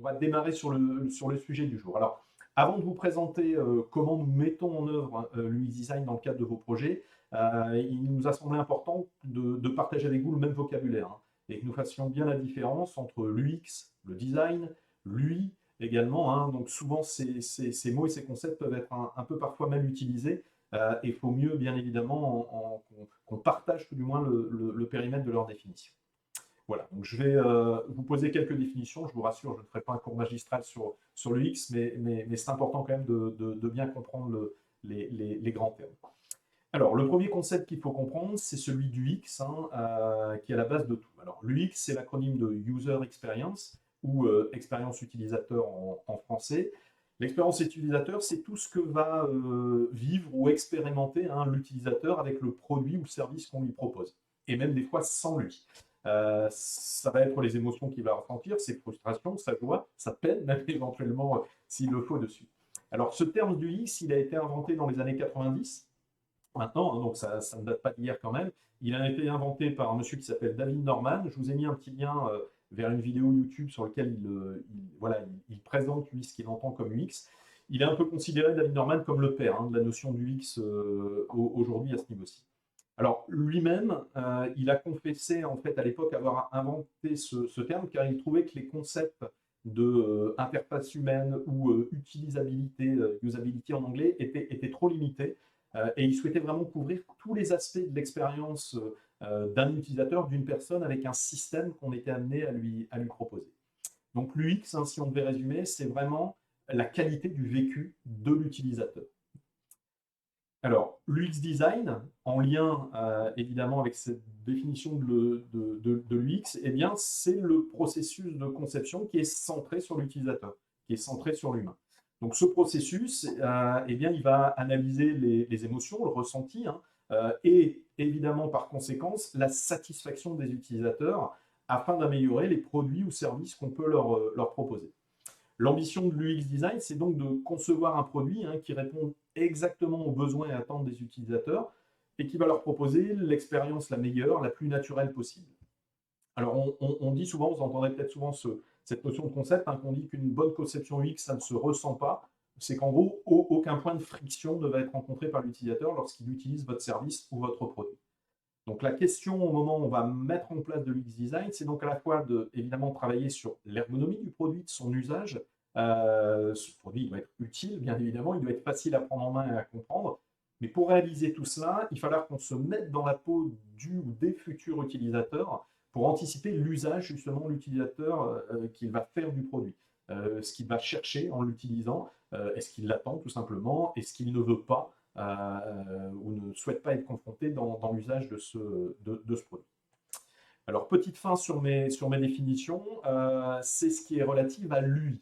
va démarrer sur le sujet du jour. Alors, avant de vous présenter comment nous mettons en œuvre l'UX Design dans le cadre de vos projets, il nous a semblé important de partager avec vous le même vocabulaire, hein, et que nous fassions bien la différence entre l'UX, le design, l'UI également, hein. Donc souvent, ces mots et ces concepts peuvent être un peu parfois mal utilisés, et il faut mieux, bien évidemment, qu'on partage tout du moins le périmètre de leur définition. Voilà, donc je vais vous poser quelques définitions. Je vous rassure, je ne ferai pas un cours magistral sur l'UX, mais c'est important quand même de bien comprendre les grands termes. Alors, le premier concept qu'il faut comprendre, c'est celui du X, hein, qui est à la base de tout. Alors, l'UX, c'est l'acronyme de User Experience, ou expérience utilisateur en français. L'expérience utilisateur, c'est tout ce que va vivre ou expérimenter, hein, l'utilisateur avec le produit ou le service qu'on lui propose, et même des fois sans lui. Ça va être les émotions qu'il va ressentir, ses frustrations, sa joie, sa peine, même éventuellement s'il le faut dessus. Alors, ce terme du X, il a été inventé dans les années 90, maintenant, hein, donc ça ne date pas d'hier quand même. Il a été inventé par un monsieur qui s'appelle David Norman. Je vous ai mis un petit lien vers une vidéo YouTube sur laquelle voilà, il présente lui ce qu'il entend comme UX. Il est un peu considéré, David Norman, comme le père, hein, de la notion du UX aujourd'hui à ce niveau-ci. Alors lui-même, il a confessé en fait à l'époque avoir inventé ce terme car il trouvait que les concepts de interface humaine ou utilisabilité, usability en anglais, étaient trop limités, et il souhaitait vraiment couvrir tous les aspects de l'expérience d'un utilisateur, d'une personne, avec un système qu'on était amené à lui proposer. Donc l'UX, hein, si on devait résumer, c'est vraiment la qualité du vécu de l'utilisateur. Alors, l'UX design, en lien évidemment avec cette définition de l'UX, eh bien, c'est le processus de conception qui est centré sur l'utilisateur, qui est centré sur l'humain. Donc, ce processus, eh bien, il va analyser les émotions, le ressenti, hein, et évidemment, par conséquence, la satisfaction des utilisateurs afin d'améliorer les produits ou services qu'on peut leur proposer. L'ambition de l'UX design, c'est donc de concevoir un produit, hein, qui répond exactement aux besoins et attentes des utilisateurs et qui va leur proposer l'expérience la meilleure, la plus naturelle possible. Alors, on dit souvent, vous entendrez peut-être souvent cette notion de concept, hein, qu'on dit qu'une bonne conception UX, ça ne se ressent pas. C'est qu'en gros, aucun point de friction ne va être rencontré par l'utilisateur lorsqu'il utilise votre service ou votre produit. Donc la question au moment où on va mettre en place de l'UX design, c'est donc à la fois de évidemment travailler sur l'ergonomie du produit, de son usage. Ce produit doit être utile, bien évidemment, il doit être facile à prendre en main et à comprendre. Mais pour réaliser tout cela, il va falloir qu'on se mette dans la peau du ou des futurs utilisateurs pour anticiper l'usage justement de l'utilisateur qu'il va faire du produit. Ce qu'il va chercher en l'utilisant, est-ce qu'il l'attend tout simplement, est-ce qu'il ne veut pas ou ne souhaite pas être confronté dans l'usage de ce produit. Alors, petite fin sur mes définitions, c'est ce qui est relatif à l'UI.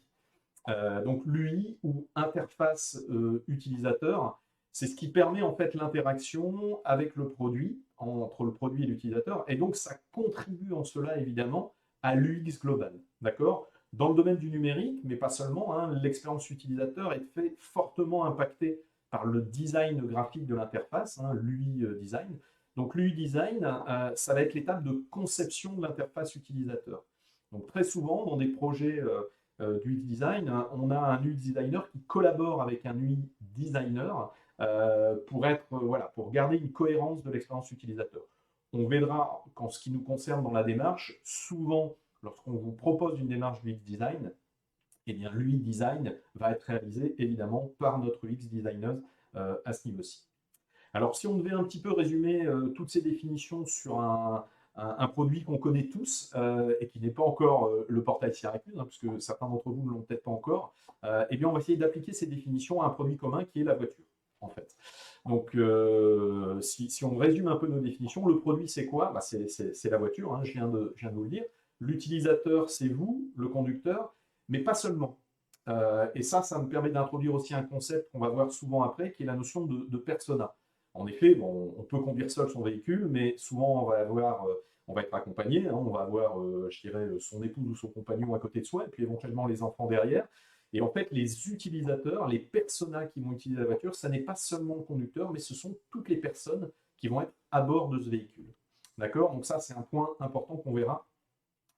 Donc, l'UI ou interface utilisateur, c'est ce qui permet en fait l'interaction avec le produit, entre le produit et l'utilisateur, et donc ça contribue en cela évidemment à l'UX global. D'accord? Dans le domaine du numérique, mais pas seulement, hein, l'expérience utilisateur est fait fortement impactée par le design graphique de l'interface, hein, l'UI design. Donc l'UI design, ça va être l'étape de conception de l'interface utilisateur. Donc très souvent, dans des projets d'UX design, hein, on a un UX designer qui collabore avec un UI designer voilà, pour garder une cohérence de l'expérience utilisateur. On verra, qu'en ce qui nous concerne dans la démarche, souvent, lorsqu'on vous propose une démarche d'UX design, eh bien, l'UX design va être réalisé évidemment par notre UX designer à ce niveau-ci. Alors, si on devait un petit peu résumer toutes ces définitions sur un produit qu'on connaît tous et qui n'est pas encore le portail Syracuse, hein, puisque certains d'entre vous ne l'ont peut-être pas encore, eh bien, on va essayer d'appliquer ces définitions à un produit commun qui est la voiture, en fait. Donc, si on résume un peu nos définitions, le produit, c'est quoi? Bah, c'est la voiture, hein, je viens de vous le dire. L'utilisateur, c'est vous, le conducteur, mais pas seulement. Et ça me permet d'introduire aussi un concept qu'on va voir souvent après, qui est la notion de persona. En effet, bon, on peut conduire seul son véhicule, mais souvent on va être accompagné, hein, on va avoir, je dirais, son épouse ou son compagnon à côté de soi, et puis éventuellement les enfants derrière. Et en fait, les utilisateurs, les personas qui vont utiliser la voiture, ça n'est pas seulement le conducteur, mais ce sont toutes les personnes qui vont être à bord de ce véhicule. D'accord? Donc ça, c'est un point important qu'on verra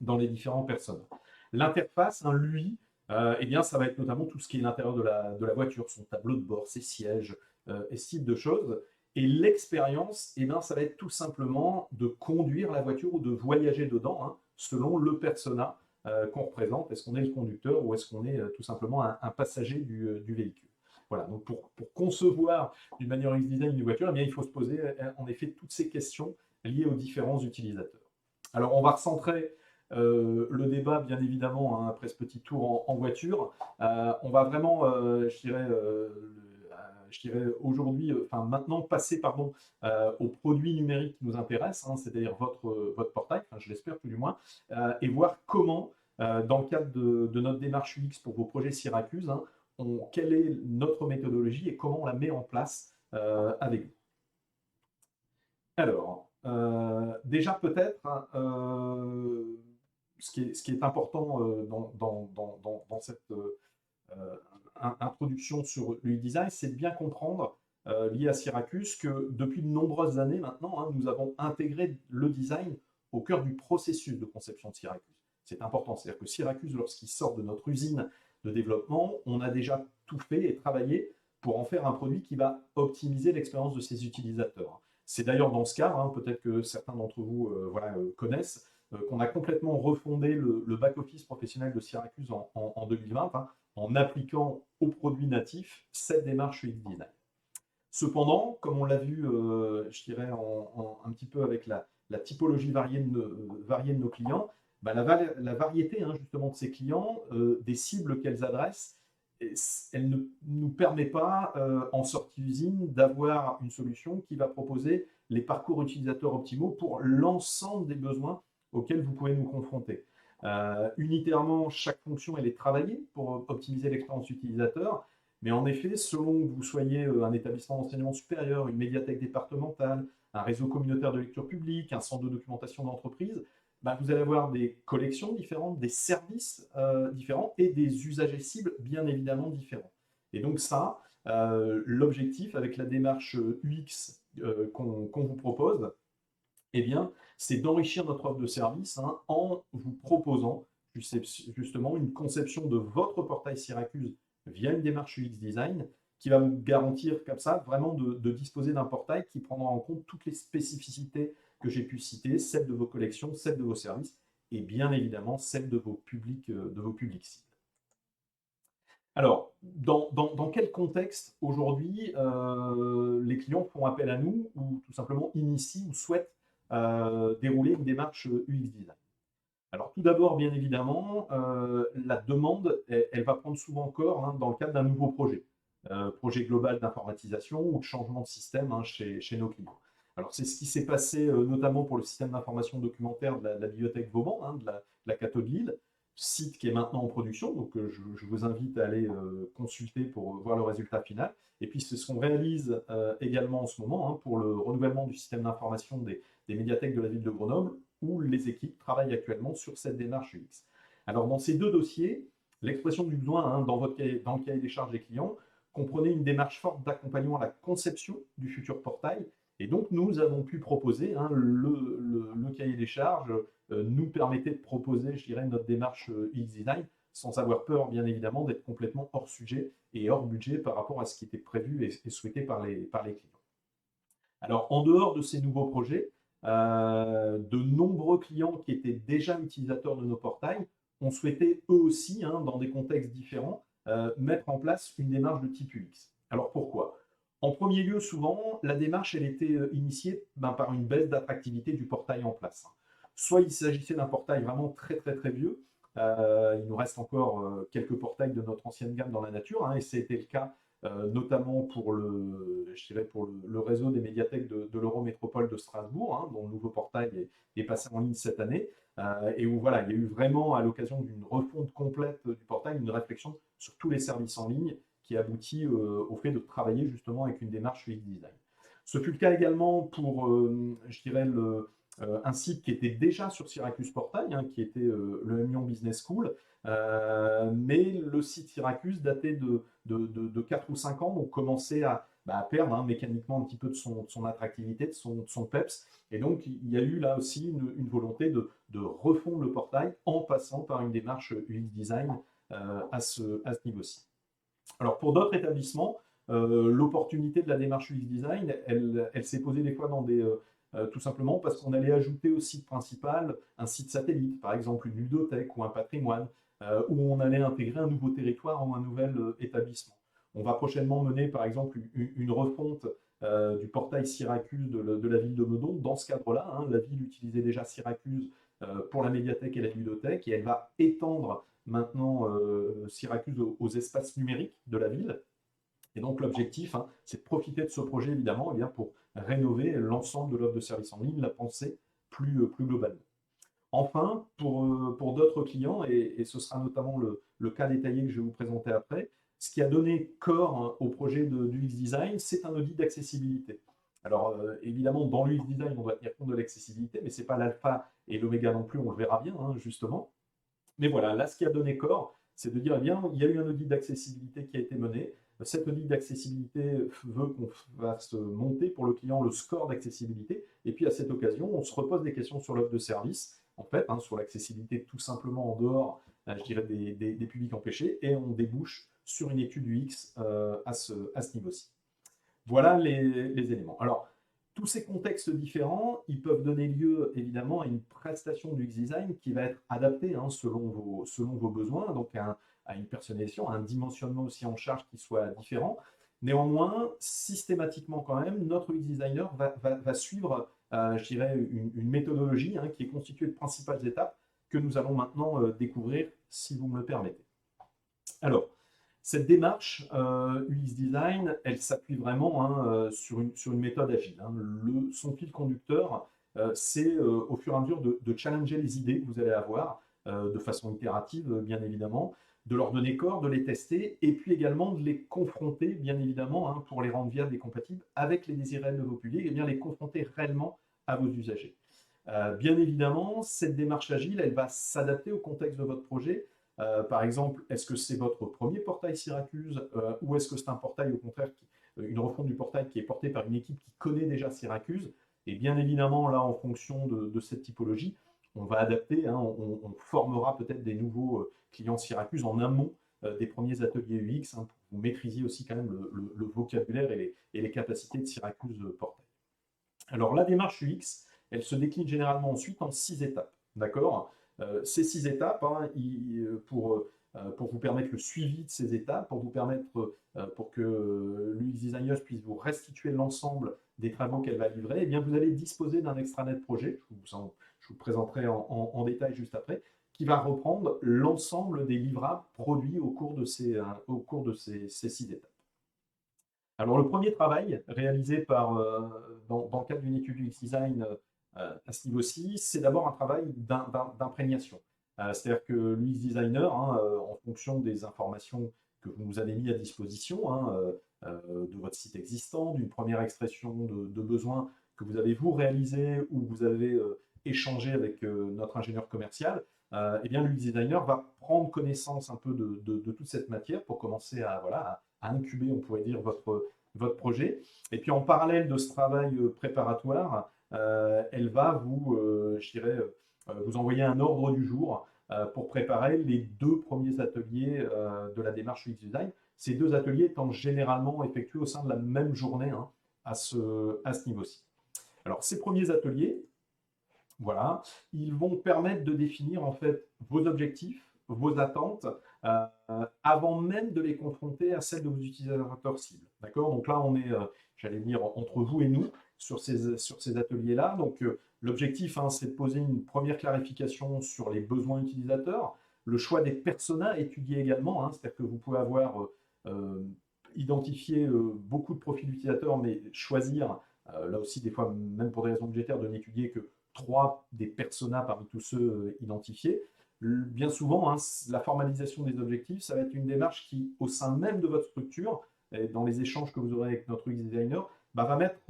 dans les différents personas. L'interface, hein, l'UI, Eh bien, ça va être notamment tout ce qui est l'intérieur de la voiture, son tableau de bord, ses sièges, et ce type de choses. Et l'expérience, eh bien, ça va être tout simplement de conduire la voiture ou de voyager dedans, hein, selon le persona qu'on représente. Est-ce qu'on est le conducteur ou est-ce qu'on est tout simplement un passager du véhicule? Voilà, donc pour concevoir d'une manière UX design une voiture, eh bien, il faut se poser en effet toutes ces questions liées aux différents utilisateurs. Alors, on va recentrer le débat, bien évidemment, hein, après ce petit tour en voiture. On va vraiment, je dirais aujourd'hui, enfin maintenant, passer pardon, aux produits numériques qui nous intéressent, hein, c'est-à-dire votre portail, enfin, je l'espère tout du moins, et voir comment, dans le cadre de notre démarche UX pour vos projets Syracuse, hein, quelle est notre méthodologie et comment on la met en place avec vous. Alors, déjà peut-être, hein, ce qui est important dans cette introduction sur l'UI design, c'est de bien comprendre, lié à Syracuse, que depuis de nombreuses années maintenant, hein, nous avons intégré le design au cœur du processus de conception de Syracuse. C'est important, c'est-à-dire que Syracuse, lorsqu'il sort de notre usine de développement, on a déjà tout fait et travaillé pour en faire un produit qui va optimiser l'expérience de ses utilisateurs. C'est d'ailleurs dans ce cadre, hein, peut-être que certains d'entre vous connaissent, qu'on a complètement refondé le back-office professionnel de Syracuse en 2020, hein, en appliquant aux produits natifs cette démarche UX design. Cependant, comme on l'a vu, je dirais, un petit peu avec la typologie variée de nos clients, bah, la variété hein, justement de ces clients, des cibles qu'elles adressent, elle ne nous permet pas, en sortie d'usine, d'avoir une solution qui va proposer les parcours utilisateurs optimaux pour l'ensemble des besoins auxquels vous pouvez nous confronter. Unitairement, chaque fonction elle est travaillée pour optimiser l'expérience utilisateur, mais en effet, selon que vous soyez un établissement d'enseignement supérieur, une médiathèque départementale, un réseau communautaire de lecture publique, un centre de documentation d'entreprise, bah, vous allez avoir des collections différentes, des services différents et des usagers cibles bien évidemment différents. Et donc ça, l'objectif avec la démarche UX qu'on vous propose, eh bien, c'est d'enrichir notre offre de service hein, en vous proposant justement une conception de votre portail Syracuse via une démarche UX design qui va vous garantir comme ça vraiment de disposer d'un portail qui prendra en compte toutes les spécificités que j'ai pu citer, celles de vos collections, celles de vos services et bien évidemment celles de vos publics cibles. Alors, dans quel contexte aujourd'hui les clients font appel à nous ou tout simplement initient ou souhaitent dérouler une démarche UX design? Alors tout d'abord, bien évidemment, la demande, elle va prendre souvent corps hein, dans le cadre d'un nouveau projet, projet global d'informatisation ou de changement de système hein, chez nos clients. Alors c'est ce qui s'est passé notamment pour le système d'information documentaire de la bibliothèque Vauban, hein, de la Cato de Lille, site qui est maintenant en production, donc je vous invite à aller consulter pour voir le résultat final. Et puis c'est ce qu'on réalise également en ce moment hein, pour le renouvellement du système d'information des médiathèques de la ville de Grenoble, où les équipes travaillent actuellement sur cette démarche UX. Alors dans ces deux dossiers, l'expression du besoin hein, dans le cahier des charges des clients comprenait une démarche forte d'accompagnement à la conception du futur portail. Et donc nous avons pu proposer, hein, le cahier des charges nous permettait de proposer, je dirais, notre démarche UX design sans avoir peur, bien évidemment, d'être complètement hors sujet et hors budget par rapport à ce qui était prévu et souhaité par les clients. Alors, en dehors de ces nouveaux projets, de nombreux clients qui étaient déjà utilisateurs de nos portails ont souhaité eux aussi, hein, dans des contextes différents, mettre en place une démarche de type UX. Alors pourquoi? En premier lieu, souvent, la démarche elle était initiée par une baisse d'attractivité du portail en place. Soit il s'agissait d'un portail vraiment très très très vieux, il nous reste encore quelques portails de notre ancienne gamme dans la nature, hein, et c'était le cas notamment pour le réseau des médiathèques de l'Eurométropole de Strasbourg, hein, dont le nouveau portail est passé en ligne cette année, et où voilà, il y a eu vraiment, à l'occasion d'une refonte complète du portail, une réflexion sur tous les services en ligne qui aboutit au fait de travailler justement avec une démarche UX design. Ce fut le cas également pour, je dirais, un site qui était déjà sur Syracuse Portail, hein, qui était le Mion Business School, mais le site Syracuse datait de 4 ou 5 ans, donc commençait à perdre hein, mécaniquement un petit peu de son attractivité, de son peps. Et donc, il y a eu là aussi une volonté de refondre le portail en passant par une démarche UX design à ce niveau-ci. Alors pour d'autres établissements, l'opportunité de la démarche UX design, elle s'est posée des fois tout simplement parce qu'on allait ajouter au site principal un site satellite, par exemple une ludothèque ou un patrimoine, où on allait intégrer un nouveau territoire ou un nouvel établissement. On va prochainement mener par exemple une refonte du portail Syracuse de la ville de Meudon. Dans ce cadre-là, hein, la ville utilisait déjà Syracuse pour la médiathèque et la ludothèque, et elle va étendre maintenant Syracuse aux espaces numériques de la ville. Et donc l'objectif, hein, c'est de profiter de ce projet évidemment eh bien, pour rénover l'ensemble de l'offre de services en ligne, la penser plus globalement. Enfin, pour d'autres clients, et ce sera notamment le cas détaillé que je vais vous présenter après, ce qui a donné corps hein, au projet du UX Design, c'est un audit d'accessibilité. Alors évidemment, dans l'UX Design, on doit tenir compte de l'accessibilité, mais ce n'est pas l'alpha et l'oméga non plus, on le verra bien, hein, justement. Mais voilà, là, ce qui a donné corps, c'est de dire, eh bien, il y a eu un audit d'accessibilité qui a été mené. Cet audit d'accessibilité veut qu'on fasse monter pour le client le score d'accessibilité. Et puis, à cette occasion, on se repose des questions sur l'offre de service, en fait, hein, sur l'accessibilité tout simplement en dehors, je dirais, des publics empêchés. Et on débouche sur une étude UX à ce niveau-ci. Voilà les éléments. Alors, tous ces contextes différents, ils peuvent donner lieu évidemment à une prestation du X-Design qui va être adaptée hein, selon vos besoins, donc à une personnalisation, à un dimensionnement aussi en charge qui soit différent. Néanmoins, systématiquement quand même, notre X-Designer va suivre, je dirais, une méthodologie hein, qui est constituée de principales étapes que nous allons maintenant découvrir, si vous me le permettez. Alors, cette démarche UX Design, elle s'appuie vraiment hein, sur une méthode agile. Hein. Son fil conducteur, c'est au fur et à mesure de challenger les idées que vous allez avoir de façon itérative, bien évidemment, de leur donner corps, de les tester, et puis également de les confronter, bien évidemment, hein, pour les rendre viables et compatibles avec les désirs réels de vos publics, et bien les confronter réellement à vos usagers. Bien évidemment, cette démarche agile, elle va s'adapter au contexte de votre projet. Par exemple, est-ce que c'est votre premier portail Syracuse ou est-ce que c'est un portail au contraire, une refonte du portail qui est portée par une équipe qui connaît déjà Syracuse? Et bien évidemment, là, en fonction de cette typologie, on va adapter, hein, on formera peut-être des nouveaux clients Syracuse en amont des premiers ateliers UX hein, pour que vous maîtrisiez aussi quand même le vocabulaire et les capacités de Syracuse portail. Alors, la démarche UX, elle se décline généralement ensuite en 6 étapes. D'accord? Ces 6 étapes, hein, pour vous permettre le suivi de ces étapes, pour vous permettre, pour que l'UX designer puisse vous restituer l'ensemble des travaux qu'elle va livrer, eh bien, vous allez disposer d'un extranet projet, je vous présenterai en détail juste après, qui va reprendre l'ensemble des livrables produits au cours de ces 6 étapes. Alors, le premier travail réalisé dans le cadre d'une étude UX design à ce niveau-ci, c'est d'abord un travail d'imprégnation. C'est-à-dire que l'UX designer, hein, en fonction des informations que vous nous avez mis à disposition, hein, de votre site existant, d'une première expression de besoin que vous avez vous réalisé ou vous avez échangé avec notre ingénieur commercial, eh bien l'UX designer va prendre connaissance un peu de toute cette matière pour commencer à incuber, on pourrait dire, votre projet. Et puis en parallèle de ce travail préparatoire, elle va je dirais, vous envoyer un ordre du jour pour préparer les 2 premiers ateliers de la démarche UX Design. Ces 2 ateliers étant généralement effectués au sein de la même journée hein, à ce niveau-ci. Alors ces premiers ateliers, voilà, ils vont permettre de définir en fait vos objectifs, vos attentes, avant même de les confronter à celles de vos utilisateurs cibles. D'accord? Donc là, on est, j'allais dire, entre vous et nous sur ces ateliers-là. Donc l'objectif, hein, c'est de poser une première clarification sur les besoins utilisateurs, le choix des personas étudiés également, hein, c'est-à-dire que vous pouvez avoir identifié beaucoup de profils d'utilisateurs, mais choisir, là aussi des fois, même pour des raisons budgétaires, de n'étudier que 3 des personas parmi tous ceux identifiés. Bien souvent, hein, la formalisation des objectifs, ça va être une démarche qui, au sein même de votre structure, et dans les échanges que vous aurez avec notre UX designer, va mettre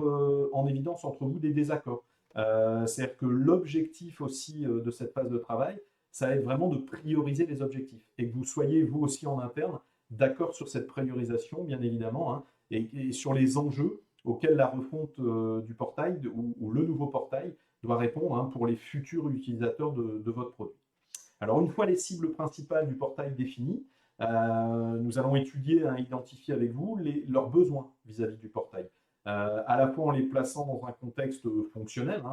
en évidence entre vous des désaccords. C'est-à-dire que l'objectif aussi de cette phase de travail, ça va être vraiment de prioriser les objectifs et que vous soyez, vous aussi en interne, d'accord sur cette priorisation, bien évidemment, hein, et sur les enjeux auxquels la refonte du portail ou le nouveau portail doit répondre hein, pour les futurs utilisateurs de votre produit. Alors, une fois les cibles principales du portail définies, nous allons étudier, identifier avec vous leurs besoins vis-à-vis du portail. À la fois en les plaçant dans un contexte fonctionnel,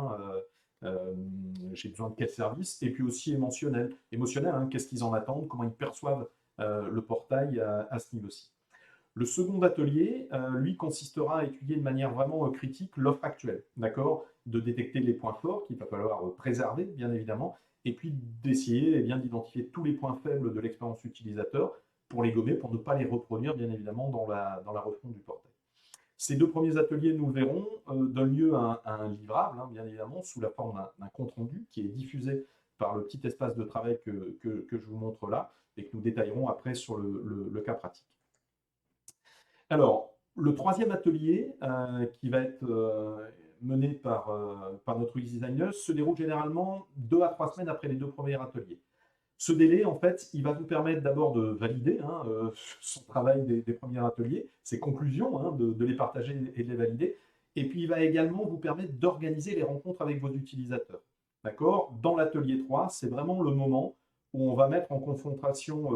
j'ai besoin de quel service, et puis aussi émotionnel, qu'est-ce qu'ils en attendent, comment ils perçoivent le portail à ce niveau-ci. Le second atelier, lui, consistera à étudier de manière vraiment critique l'offre actuelle, d'accord, de détecter les points forts qu'il va falloir préserver, bien évidemment, et puis d'essayer d'identifier tous les points faibles de l'expérience utilisateur pour les gommer, pour ne pas les reproduire, bien évidemment, dans la refonte du portail. Ces 2 premiers ateliers, nous le verrons, donnent lieu à un livrable, bien évidemment, sous la forme d'un compte-rendu qui est diffusé par le petit espace de travail que je vous montre là et que nous détaillerons après sur le cas pratique. Alors, le troisième atelier qui va être mené par notre UX designer se déroule généralement 2 à 3 semaines après les 2 premiers ateliers. Ce délai, en fait, il va vous permettre d'abord de valider son travail des premiers ateliers, ses conclusions, de les partager et de les valider. Et puis, il va également vous permettre d'organiser les rencontres avec vos utilisateurs. D'accord? Dans l'atelier 3, c'est vraiment le moment où on va mettre en confrontation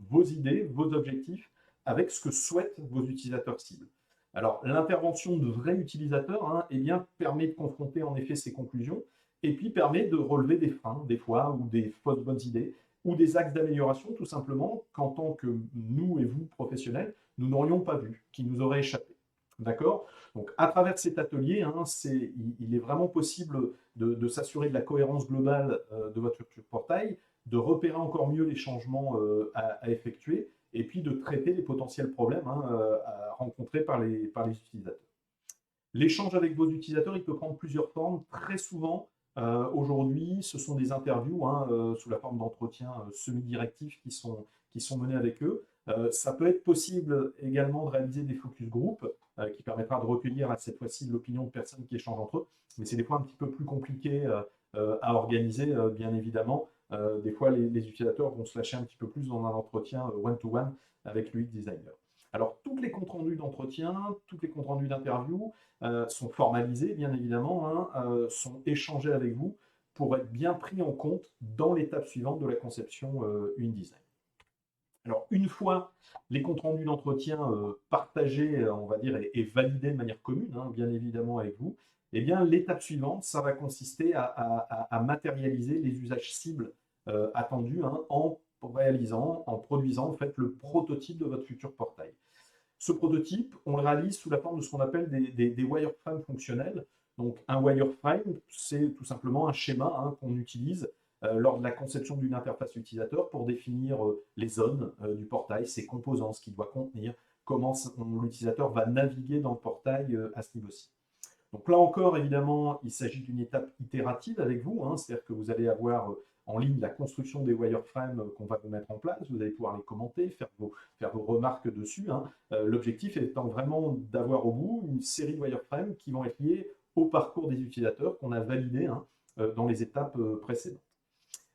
vos idées, vos objectifs, avec ce que souhaitent vos utilisateurs cibles. Alors, l'intervention de vrais utilisateurs permet de confronter en effet ces conclusions et puis permet de relever des freins, des fois, ou des fausses bonnes idées, ou des axes d'amélioration, tout simplement, qu'en tant que nous et vous, professionnels, nous n'aurions pas vu, qui nous auraient échappé. D'accord? Donc, à travers cet atelier, il est vraiment possible de s'assurer de la cohérence globale de votre futur portail, de repérer encore mieux les changements à effectuer, et puis de traiter les potentiels problèmes rencontrés par les utilisateurs. L'échange avec vos utilisateurs, il peut prendre plusieurs formes. Très souvent, aujourd'hui, ce sont des interviews sous la forme d'entretiens semi-directifs qui sont menés avec eux. Ça peut être possible également de réaliser des focus group qui permettra de recueillir cette fois-ci l'opinion de personnes qui échangent entre eux. Mais c'est des fois un petit peu plus compliqué à organiser, bien évidemment. Des fois, les utilisateurs vont se lâcher un petit peu plus dans un entretien one-to-one avec l'UX designer. Alors, toutes les comptes rendus d'entretien, toutes les comptes rendus d'interview sont formalisés, bien évidemment, sont échangés avec vous pour être bien pris en compte dans l'étape suivante de la conception UX design. Alors, une fois les comptes rendus d'entretien partagés, on va dire, et validés de manière commune, bien évidemment avec vous, eh bien, l'étape suivante, ça va consister à matérialiser les usages cibles attendus en produisant en fait le prototype de votre futur portail. Ce prototype, on le réalise sous la forme de ce qu'on appelle des wireframes fonctionnels. Donc, un wireframe, c'est tout simplement un schéma qu'on utilise lors de la conception d'une interface utilisateur pour définir les zones du portail, ses composants, ce qu'il doit contenir, comment l'utilisateur va naviguer dans le portail à ce niveau-ci. Donc là encore, évidemment, il s'agit d'une étape itérative avec vous, c'est-à-dire que vous allez avoir en ligne la construction des wireframes qu'on va vous mettre en place, vous allez pouvoir les commenter, faire vos remarques dessus. L'objectif étant vraiment d'avoir au bout une série de wireframes qui vont être liés au parcours des utilisateurs qu'on a validé dans les étapes précédentes.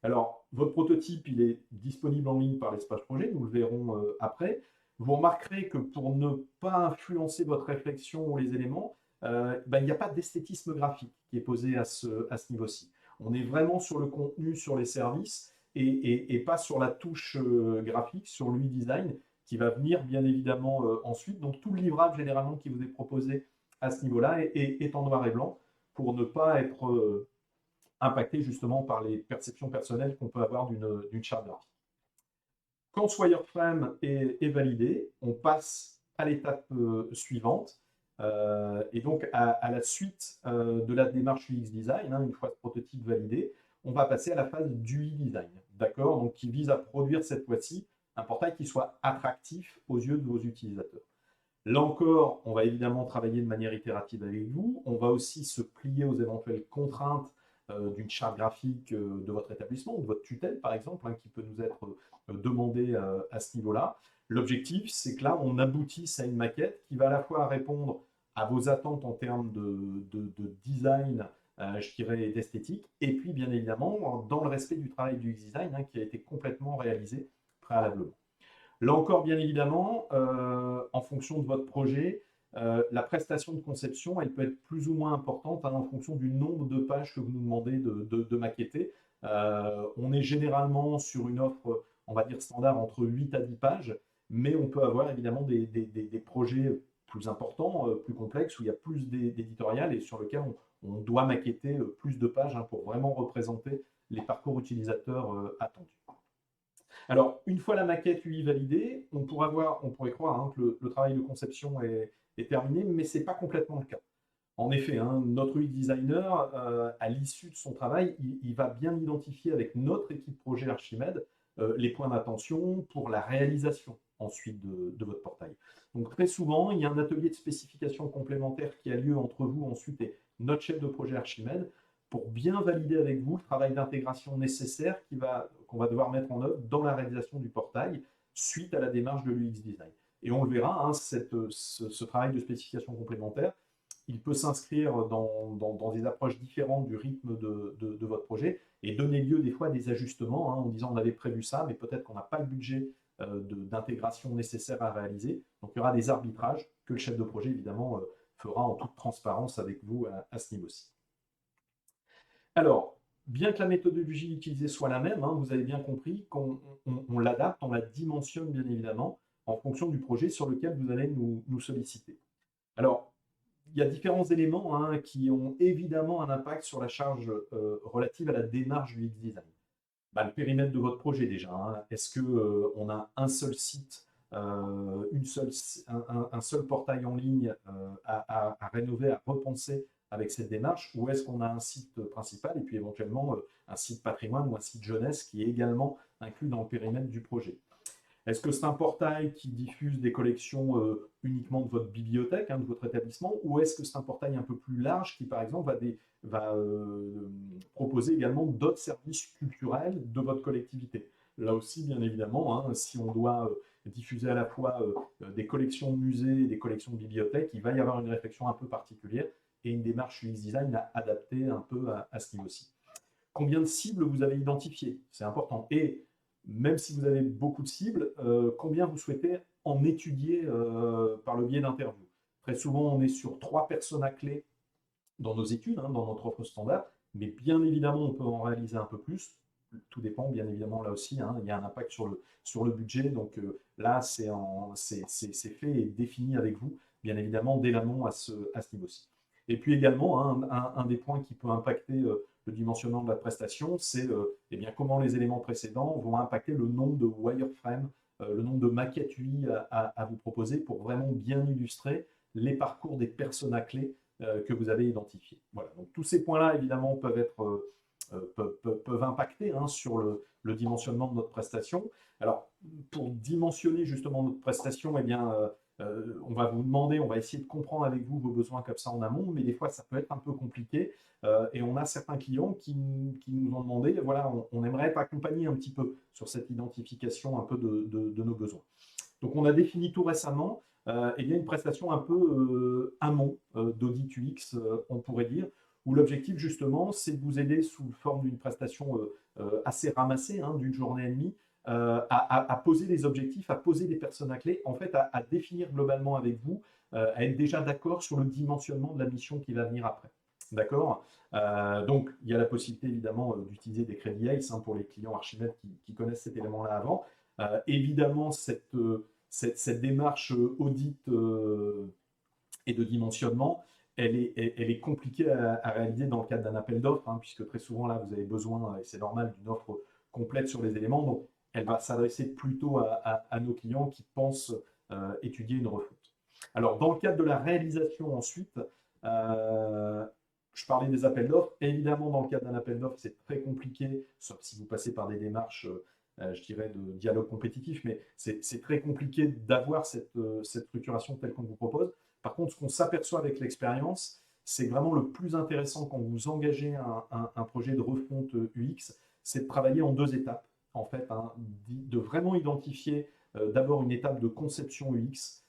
Alors, votre prototype, il est disponible en ligne par l'espace projet, nous le verrons après. Vous remarquerez que pour ne pas influencer votre réflexion ou les éléments, il n'y a pas d'esthétisme graphique qui est posé à ce niveau-ci. On est vraiment sur le contenu, sur les services, et pas sur la touche graphique, sur l'UI design, qui va venir bien évidemment ensuite. Donc tout le livrable généralement qui vous est proposé à ce niveau-là est en noir et blanc pour ne pas être impacté justement par les perceptions personnelles qu'on peut avoir d'une charte graphique. Quand ce wireframe est validé, on passe à l'étape suivante. Et donc, à la suite de la démarche UX design, une fois ce prototype validé, on va passer à la phase du UI design, d'accord? Donc, qui vise à produire cette fois-ci un portail qui soit attractif aux yeux de vos utilisateurs. Là encore, on va évidemment travailler de manière itérative avec vous. On va aussi se plier aux éventuelles contraintes d'une charte graphique de votre établissement ou de votre tutelle, par exemple, qui peut nous être demandée à ce niveau-là. L'objectif, c'est que là, on aboutisse à une maquette qui va à la fois répondre à vos attentes en termes de design, je dirais, d'esthétique, et puis, bien évidemment, dans le respect du travail du UX design qui a été complètement réalisé préalablement. Là encore, bien évidemment, en fonction de votre projet, la prestation de conception, elle peut être plus ou moins importante en fonction du nombre de pages que vous nous demandez de maqueter. On est généralement sur une offre, on va dire standard, entre 8 à 10 pages, mais on peut avoir évidemment des projets plus importants, plus complexes, où il y a plus d'éditorial et sur lequel on doit maqueter plus de pages pour vraiment représenter les parcours utilisateurs attendus. Alors, une fois la maquette UI validée, on pourrait croire que le travail de conception est terminé, mais ce n'est pas complètement le cas. En effet, notre UX designer, à l'issue de son travail, il va bien identifier avec notre équipe projet Archimède les points d'attention pour la réalisation ensuite de votre portail. Donc très souvent, il y a un atelier de spécification complémentaire qui a lieu entre vous ensuite et notre chef de projet Archimède pour bien valider avec vous le travail d'intégration nécessaire qu'on va devoir mettre en œuvre dans la réalisation du portail suite à la démarche de l'UX design. Et on le verra, ce travail de spécification complémentaire, il peut s'inscrire dans des approches différentes du rythme de votre projet et donner lieu des fois à des ajustements en disant on avait prévu ça, mais peut-être qu'on n'a pas le budget d'intégration nécessaire à réaliser. Donc il y aura des arbitrages que le chef de projet évidemment fera en toute transparence avec vous à ce niveau-ci. Alors, bien que la méthodologie utilisée soit la même, vous avez bien compris qu'on l'adapte, on la dimensionne bien évidemment en fonction du projet sur lequel vous allez nous solliciter. Alors, il y a différents éléments qui ont évidemment un impact sur la charge relative à la démarche du UX-Design. Le périmètre de votre projet déjà. Est-ce qu'on a un seul site, un seul portail en ligne à rénover, à repenser avec cette démarche, ou est-ce qu'on a un site principal et puis éventuellement un site patrimoine ou un site jeunesse qui est également inclus dans le périmètre du projet? Est-ce que c'est un portail qui diffuse des collections uniquement de votre bibliothèque, de votre établissement, ou est-ce que c'est un portail un peu plus large qui, par exemple, va proposer également d'autres services culturels de votre collectivité? Là aussi, bien évidemment, si on doit diffuser à la fois des collections de musées et des collections de bibliothèques, il va y avoir une réflexion un peu particulière et une démarche UX design adaptée un peu à ce niveau-ci. Combien de cibles vous avez identifiées? C'est important. Et même si vous avez beaucoup de cibles, combien vous souhaitez en étudier par le biais d'interviews? Très souvent, on est sur 3 personas clés dans nos études, dans notre offre standard, mais bien évidemment, on peut en réaliser un peu plus. Tout dépend, bien évidemment, là aussi, il y a un impact sur le budget. Donc là, c'est fait et défini avec vous, bien évidemment, dès l'amont à ce niveau-ci. Et puis également, un des points qui peut impacter le dimensionnement de la prestation, c'est comment les éléments précédents vont impacter le nombre de wireframes, le nombre de maquettes UI à vous proposer pour vraiment bien illustrer les parcours des personas clés que vous avez identifiés. Voilà. Donc tous ces points-là, évidemment, peuvent impacter sur le dimensionnement de notre prestation. Alors, pour dimensionner justement notre prestation, on va vous demander, on va essayer de comprendre avec vous vos besoins comme ça en amont, mais des fois, ça peut être un peu compliqué. Et on a certains clients qui nous ont demandé, voilà, on aimerait être accompagné un petit peu sur cette identification un peu de nos besoins. Donc, on a défini tout récemment une prestation un peu amont d'audit UX, on pourrait dire, où l'objectif, justement, c'est de vous aider sous forme d'une prestation assez ramassée, d'une journée et demie, à poser les objectifs, à poser les personas clés, en fait, à définir globalement avec vous, à être déjà d'accord sur le dimensionnement de la mission qui va venir après. D'accord. Donc, il y a la possibilité, évidemment, d'utiliser des crédits ACE pour les clients Archimède qui connaissent cet élément-là avant. Évidemment, cette démarche audit et de dimensionnement, elle est compliquée à réaliser dans le cadre d'un appel d'offres, puisque très souvent, là, vous avez besoin, et c'est normal, d'une offre complète sur les éléments. Donc, elle va s'adresser plutôt à nos clients qui pensent étudier une refonte. Alors, dans le cadre de la réalisation ensuite, je parlais des appels d'offres. Évidemment, dans le cadre d'un appel d'offres, c'est très compliqué, sauf si vous passez par des démarches, je dirais, de dialogue compétitif, mais c'est très compliqué d'avoir cette structuration telle qu'on vous propose. Par contre, ce qu'on s'aperçoit avec l'expérience, c'est vraiment le plus intéressant quand vous engagez un projet de refonte UX, c'est de travailler en 2 étapes, en fait, de vraiment identifier d'abord une étape de conception UX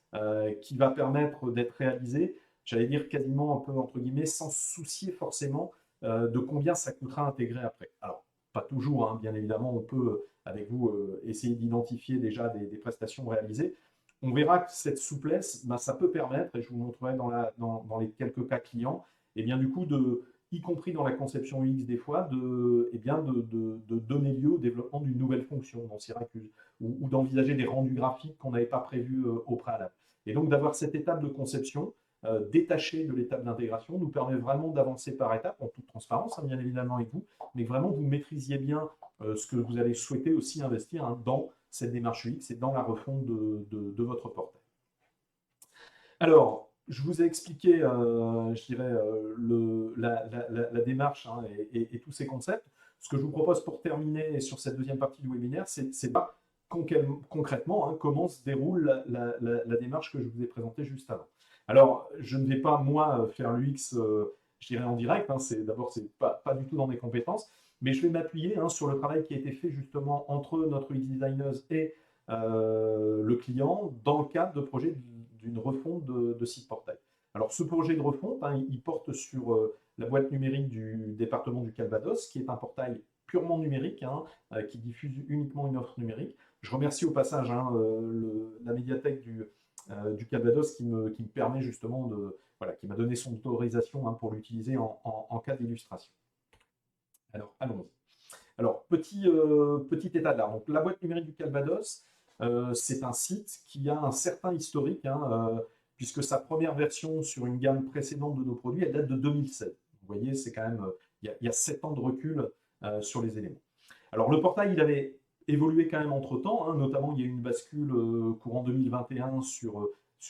qui va permettre d'être réalisée, j'allais dire quasiment un peu entre guillemets, sans se soucier forcément de combien ça coûtera intégrer après. Alors, pas toujours, bien évidemment, on peut, avec vous, essayer d'identifier déjà des prestations réalisées. On verra que cette souplesse, ben, ça peut permettre, et je vous montrerai dans les quelques cas clients, et bien du coup, y compris dans la conception UX des fois, de donner lieu au développement d'une nouvelle fonction dans Syracuse, ou d'envisager des rendus graphiques qu'on n'avait pas prévus au préalable. Et donc d'avoir cette étape de conception détachée de l'étape d'intégration nous permet vraiment d'avancer par étapes, en toute transparence, hein, bien évidemment avec vous, mais vraiment vous maîtrisiez bien ce que vous allez souhaiter aussi investir hein, dans cette démarche UX et dans la refonte de votre portail. Alors, je vous ai expliqué, je dirais, la démarche hein, et tous ces concepts. Ce que je vous propose pour terminer sur cette deuxième partie du webinaire, c'est pas concrètement hein, comment se déroule la démarche que je vous ai présentée juste avant. Alors, je ne vais pas, moi, faire l'UX, je dirais, en direct. Hein, d'abord, c'est pas du tout dans mes compétences. Mais je vais m'appuyer hein, sur le travail qui a été fait justement entre notre UX designer et le client dans le cadre de projets d'une refonte de site portail. Alors ce projet de refonte, hein, il porte sur la boîte numérique du département du Calvados, qui est un portail purement numérique, hein, qui diffuse uniquement une offre numérique. Je remercie au passage hein, la médiathèque du Calvados qui me permet justement voilà, qui m'a donné son autorisation hein, pour l'utiliser en cas d'illustration. Alors, allons-y. Alors, petit état d'art. Donc, la boîte numérique du Calvados, c'est un site qui a un certain historique, hein, puisque sa première version sur une gamme précédente de nos produits, elle date de 2007. Vous voyez, c'est quand même, il y a 7 ans de recul sur les éléments. Alors, le portail, il avait évolué quand même entre-temps, hein, notamment il y a eu une bascule courant 2021 sur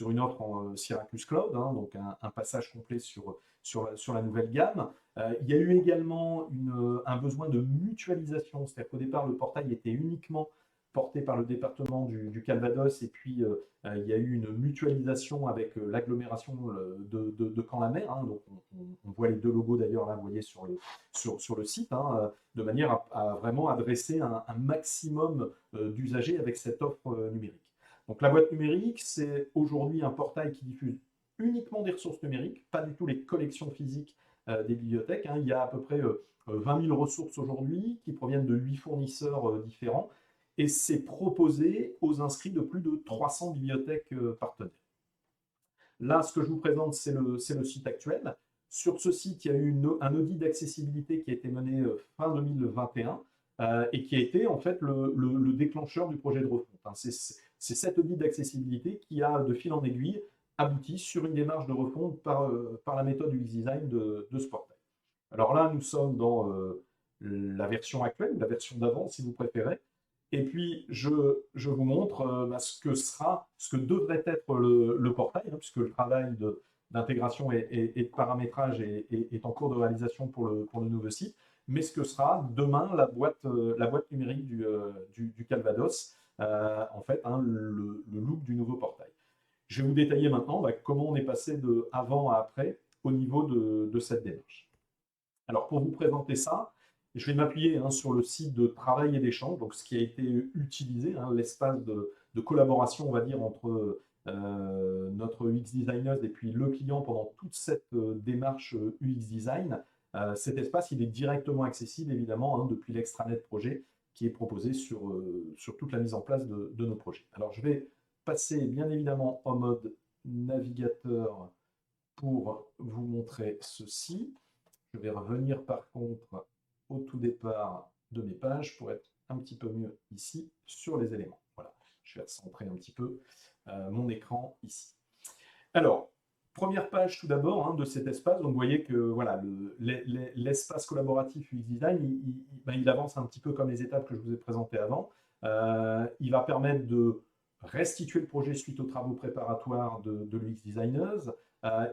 une offre en Syracuse Cloud, hein, donc un passage complet sur la nouvelle gamme. Il y a eu également un besoin de mutualisation, c'est-à-dire qu'au départ, le portail était uniquement porté par le département du Calvados, et puis il y a eu une mutualisation avec l'agglomération de Caen-la-Mer, hein, donc on voit les deux logos d'ailleurs, là, vous voyez sur le site, hein, de manière à vraiment adresser un maximum d'usagers avec cette offre numérique. Donc la boîte numérique, c'est aujourd'hui un portail qui diffuse uniquement des ressources numériques, pas du tout les collections physiques des bibliothèques. Hein. Il y a à peu près 20 000 ressources aujourd'hui qui proviennent de 8 fournisseurs différents et c'est proposé aux inscrits de plus de 300 bibliothèques partenaires. Là, ce que je vous présente, c'est le site actuel. Sur ce site, il y a eu un audit d'accessibilité qui a été mené fin 2021 et qui a été en fait le déclencheur du projet de refonte. Hein. C'est cet audit d'accessibilité qui a, de fil en aiguille, abouti sur une démarche de refonte par la méthode UX Design de ce portail. Alors là, nous sommes dans la version actuelle, la version d'avant, si vous préférez. Et puis, je vous montre ce que devrait être le portail, hein, puisque le travail d'intégration et de paramétrage est en cours de réalisation pour le nouveau site, mais ce que sera demain la boîte numérique du Calvados, en fait, hein, le look du nouveau portail. Je vais vous détailler maintenant comment on est passé de avant à après au niveau de cette démarche. Alors, pour vous présenter ça, je vais m'appuyer hein, sur le site de travail et d'échange, donc ce qui a été utilisé, hein, l'espace de collaboration, on va dire, entre notre UX designer et puis le client pendant toute cette démarche UX design. Cet espace, il est directement accessible, évidemment, hein, depuis l'extranet projet qui est proposé sur toute la mise en place de nos projets. Alors, je vais passer, bien évidemment, en mode navigateur pour vous montrer ceci. Je vais revenir par contre au tout départ de mes pages pour être un petit peu mieux ici sur les éléments. Voilà, je vais centrer un petit peu mon écran ici. Alors, première page tout d'abord hein, de cet espace. Donc, vous voyez que voilà, l'espace collaboratif UX Design, il avance un petit peu comme les étapes que je vous ai présentées avant. Il va permettre de restituer le projet suite aux travaux préparatoires de l'UX Designers.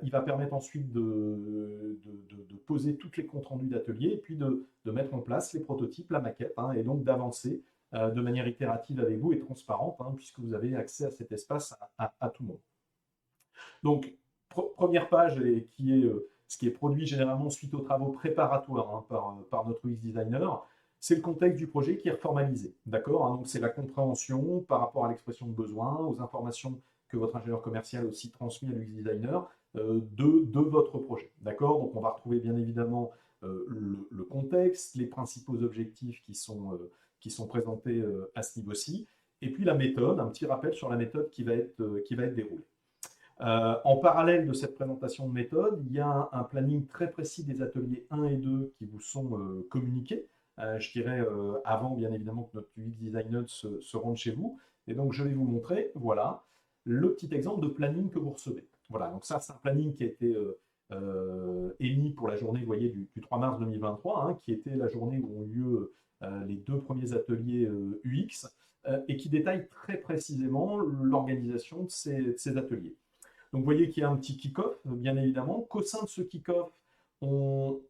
Il va permettre ensuite de poser tous les comptes rendus d'atelier et puis de mettre en place les prototypes, la maquette, hein, et donc d'avancer de manière itérative avec vous et transparente, hein, puisque vous avez accès à cet espace à tout moment. Donc, première page, qui est ce qui est produit généralement suite aux travaux préparatoires hein, par notre UX designer, c'est le contexte du projet qui est reformalisé. D'accord hein, donc, c'est la compréhension par rapport à l'expression de besoin, aux informations que votre ingénieur commercial aussi transmis à l'UX designer de votre projet. D'accord donc, on va retrouver bien évidemment le contexte, les principaux objectifs qui sont présentés à ce niveau-ci. Et puis la méthode, un petit rappel sur la méthode qui va être déroulée. En parallèle de cette présentation de méthode, il y a un planning très précis des ateliers 1 et 2 qui vous sont communiqués. Je dirais avant, bien évidemment, que notre UX designer se rende chez vous. Et donc, je vais vous montrer, voilà, le petit exemple de planning que vous recevez. Voilà, donc ça, c'est un planning qui a été émis pour la journée, vous voyez, du 3 mars 2023, hein, qui était la journée où ont eu lieu les 2 premiers ateliers UX, et qui détaille très précisément l'organisation de ces ateliers. Donc, vous voyez qu'il y a un petit kick-off, bien évidemment, qu'au sein de ce kick-off,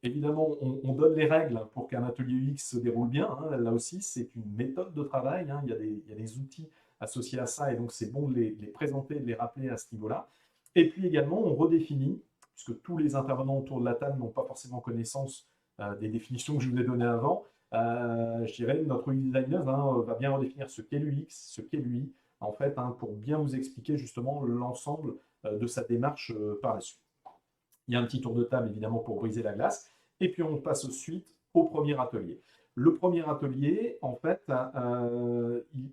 évidemment, on donne les règles pour qu'un atelier UX se déroule bien, hein. Là aussi, c'est une méthode de travail, hein. Il y a des outils associés à ça, et donc c'est bon de les présenter, de les rappeler à ce niveau-là. Et puis également, on redéfinit, puisque tous les intervenants autour de la table n'ont pas forcément connaissance des définitions que je vous ai données avant, je dirais, notre UX designer va bien redéfinir ce qu'est l'UX, ce qu'est l'UI, en fait, hein, pour bien vous expliquer justement l'ensemble de sa démarche par la suite. Il y a un petit tour de table, évidemment, pour briser la glace. Et puis, on passe ensuite au premier atelier. Le premier atelier, en fait,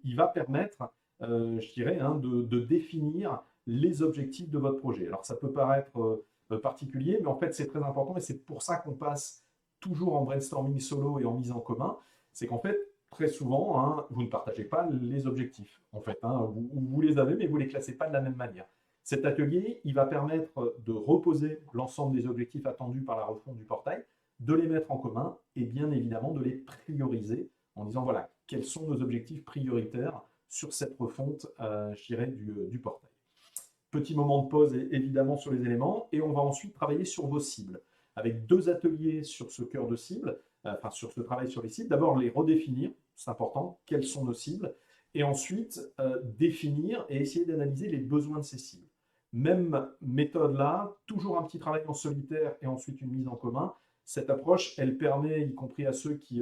il va permettre, je dirais, hein, de définir les objectifs de votre projet. Alors, ça peut paraître particulier, mais en fait, c'est très important et c'est pour ça qu'on passe toujours en brainstorming solo et en mise en commun. C'est qu'en fait, très souvent, hein, vous ne partagez pas les objectifs. En fait, hein, vous les avez, mais vous ne les classez pas de la même manière. Cet atelier, il va permettre de reposer l'ensemble des objectifs attendus par la refonte du portail, de les mettre en commun et bien évidemment de les prioriser en disant voilà, quels sont nos objectifs prioritaires sur cette refonte, je dirais, du portail. Petit moment de pause évidemment sur les éléments et on va ensuite travailler sur vos cibles avec 2 ateliers sur ce cœur de cible, enfin sur ce travail sur les cibles. D'abord les redéfinir, c'est important, quelles sont nos cibles, et ensuite définir et essayer d'analyser les besoins de ces cibles. Même méthode là, toujours un petit travail en solitaire et ensuite une mise en commun. Cette approche, elle permet, y compris à ceux qui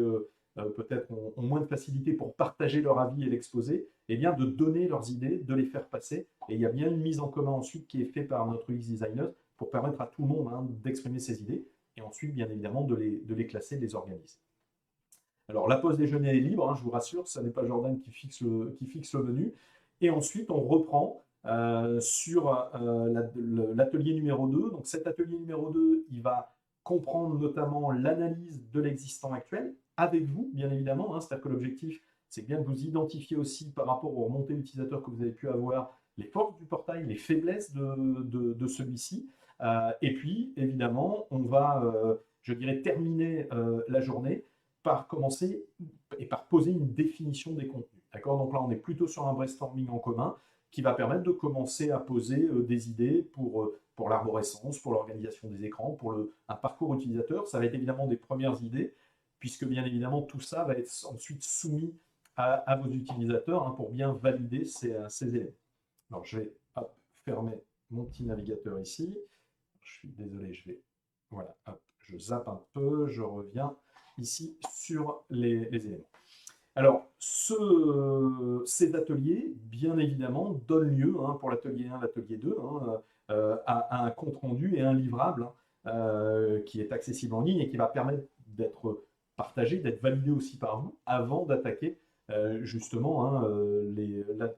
peut-être ont moins de facilité pour partager leur avis et l'exposer, eh bien de donner leurs idées, de les faire passer. Et il y a bien une mise en commun ensuite qui est faite par notre UX designer pour permettre à tout le monde d'exprimer ses idées et ensuite, bien évidemment, de les classer, de les organiser. Alors, la pause déjeuner est libre, hein, je vous rassure, ce n'est pas Jordan qui fixe le menu. Et ensuite, on reprend sur l'atelier numéro 2. Donc, cet atelier numéro 2, il va comprendre notamment l'analyse de l'existant actuel avec vous, bien évidemment. Hein, c'est-à-dire que l'objectif, c'est bien que vous identifiez aussi par rapport aux remontées utilisateurs que vous avez pu avoir les forces du portail, les faiblesses de celui-ci. Et puis, évidemment, on va, je dirais, terminer la journée par commencer et par poser une définition des contenus. D'accord? Donc là, on est plutôt sur un brainstorming en commun qui va permettre de commencer à poser des idées pour l'arborescence, pour l'organisation des écrans, pour un parcours utilisateur. Ça va être évidemment des premières idées, puisque bien évidemment, tout ça va être ensuite soumis à vos utilisateurs pour bien valider ces éléments. Alors, je vais fermer mon petit navigateur ici. Je suis désolé, voilà, je zappe un peu, je reviens ici sur les éléments. Alors, ces ateliers, bien évidemment, donnent lieu, pour l'atelier 1, l'atelier 2, à un compte-rendu et un livrable qui est accessible en ligne et qui va permettre d'être partagé, d'être validé aussi par vous avant d'attaquer justement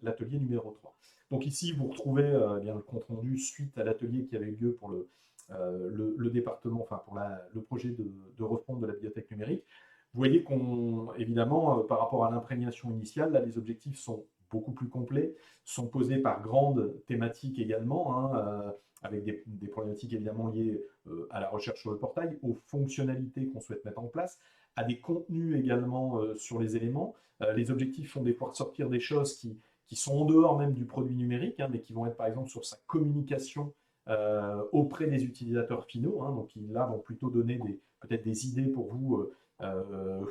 l'atelier numéro 3. Donc ici, vous retrouvez bien le compte-rendu suite à l'atelier qui avait eu lieu pour le département, enfin pour le projet de refonte de la bibliothèque numérique. Vous voyez évidemment, par rapport à l'imprégnation initiale, là, les objectifs sont beaucoup plus complets, sont posés par grandes thématiques également, avec des problématiques évidemment liées à la recherche sur le portail, aux fonctionnalités qu'on souhaite mettre en place, à des contenus également sur les éléments. Les objectifs font des fois sortir des choses qui sont en dehors même du produit numérique, mais qui vont être par exemple sur sa communication auprès des utilisateurs finaux, donc qui là vont plutôt donner peut-être des idées pour vous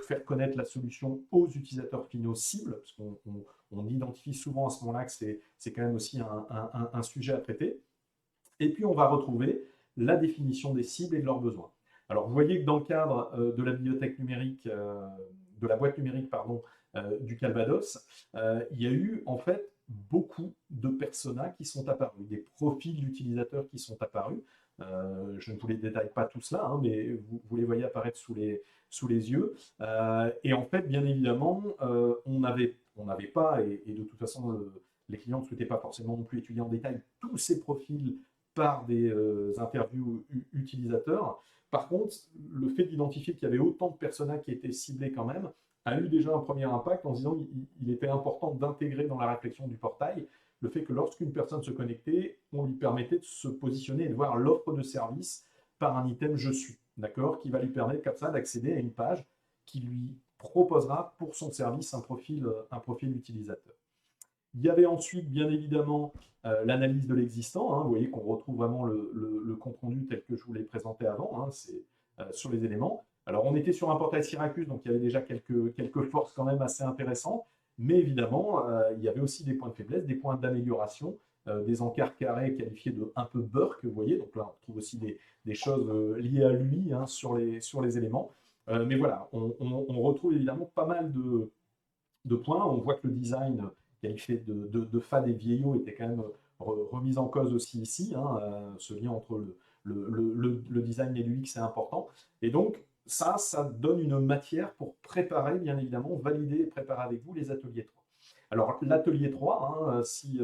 faire connaître la solution aux utilisateurs finaux cibles, parce qu'on identifie souvent à ce moment-là que c'est quand même aussi un sujet à traiter. Et puis on va retrouver la définition des cibles et de leurs besoins. Alors vous voyez que dans le cadre de la bibliothèque numérique, de la boîte numérique, pardon, du Calvados, il y a eu en fait beaucoup de personas qui sont apparus, des profils d'utilisateurs qui sont apparus. Je ne vous les détaille pas tous là, mais vous les voyez apparaître sous les yeux. Et en fait, bien évidemment, on avait on n'avait pas, et de toute façon, les clients ne souhaitaient pas forcément non plus étudier en détail tous ces profils par des interviews utilisateurs. Par contre, le fait d'identifier qu'il y avait autant de personas qui étaient ciblés quand même a eu déjà un premier impact en se disant qu'il était important d'intégrer dans la réflexion du portail le fait que lorsqu'une personne se connectait, on lui permettait de se positionner et de voir l'offre de service par un item Je suis, d'accord, qui va lui permettre comme ça d'accéder à une page qui lui proposera pour son service un profil utilisateur. Il y avait ensuite, bien évidemment, l'analyse de l'existant. Vous voyez qu'on retrouve vraiment le compte-rendu tel que je vous l'ai présenté avant, c'est sur les éléments. Alors, on était sur un portail Syracuse, donc il y avait déjà quelques forces quand même assez intéressantes, mais évidemment, il y avait aussi des points de faiblesse, des points d'amélioration, des encarts carrés qualifiés de un peu burk, vous voyez, donc là, on trouve aussi des choses liées à lui sur les éléments. Mais voilà, on retrouve évidemment pas mal de points. On voit que le design qualifié de fade et vieillot était quand même remis en cause aussi ici. Ce lien entre le design et l'UX est important. Et donc, ça donne une matière pour préparer, bien évidemment, valider et préparer avec vous les ateliers 3. Alors, l'atelier 3, si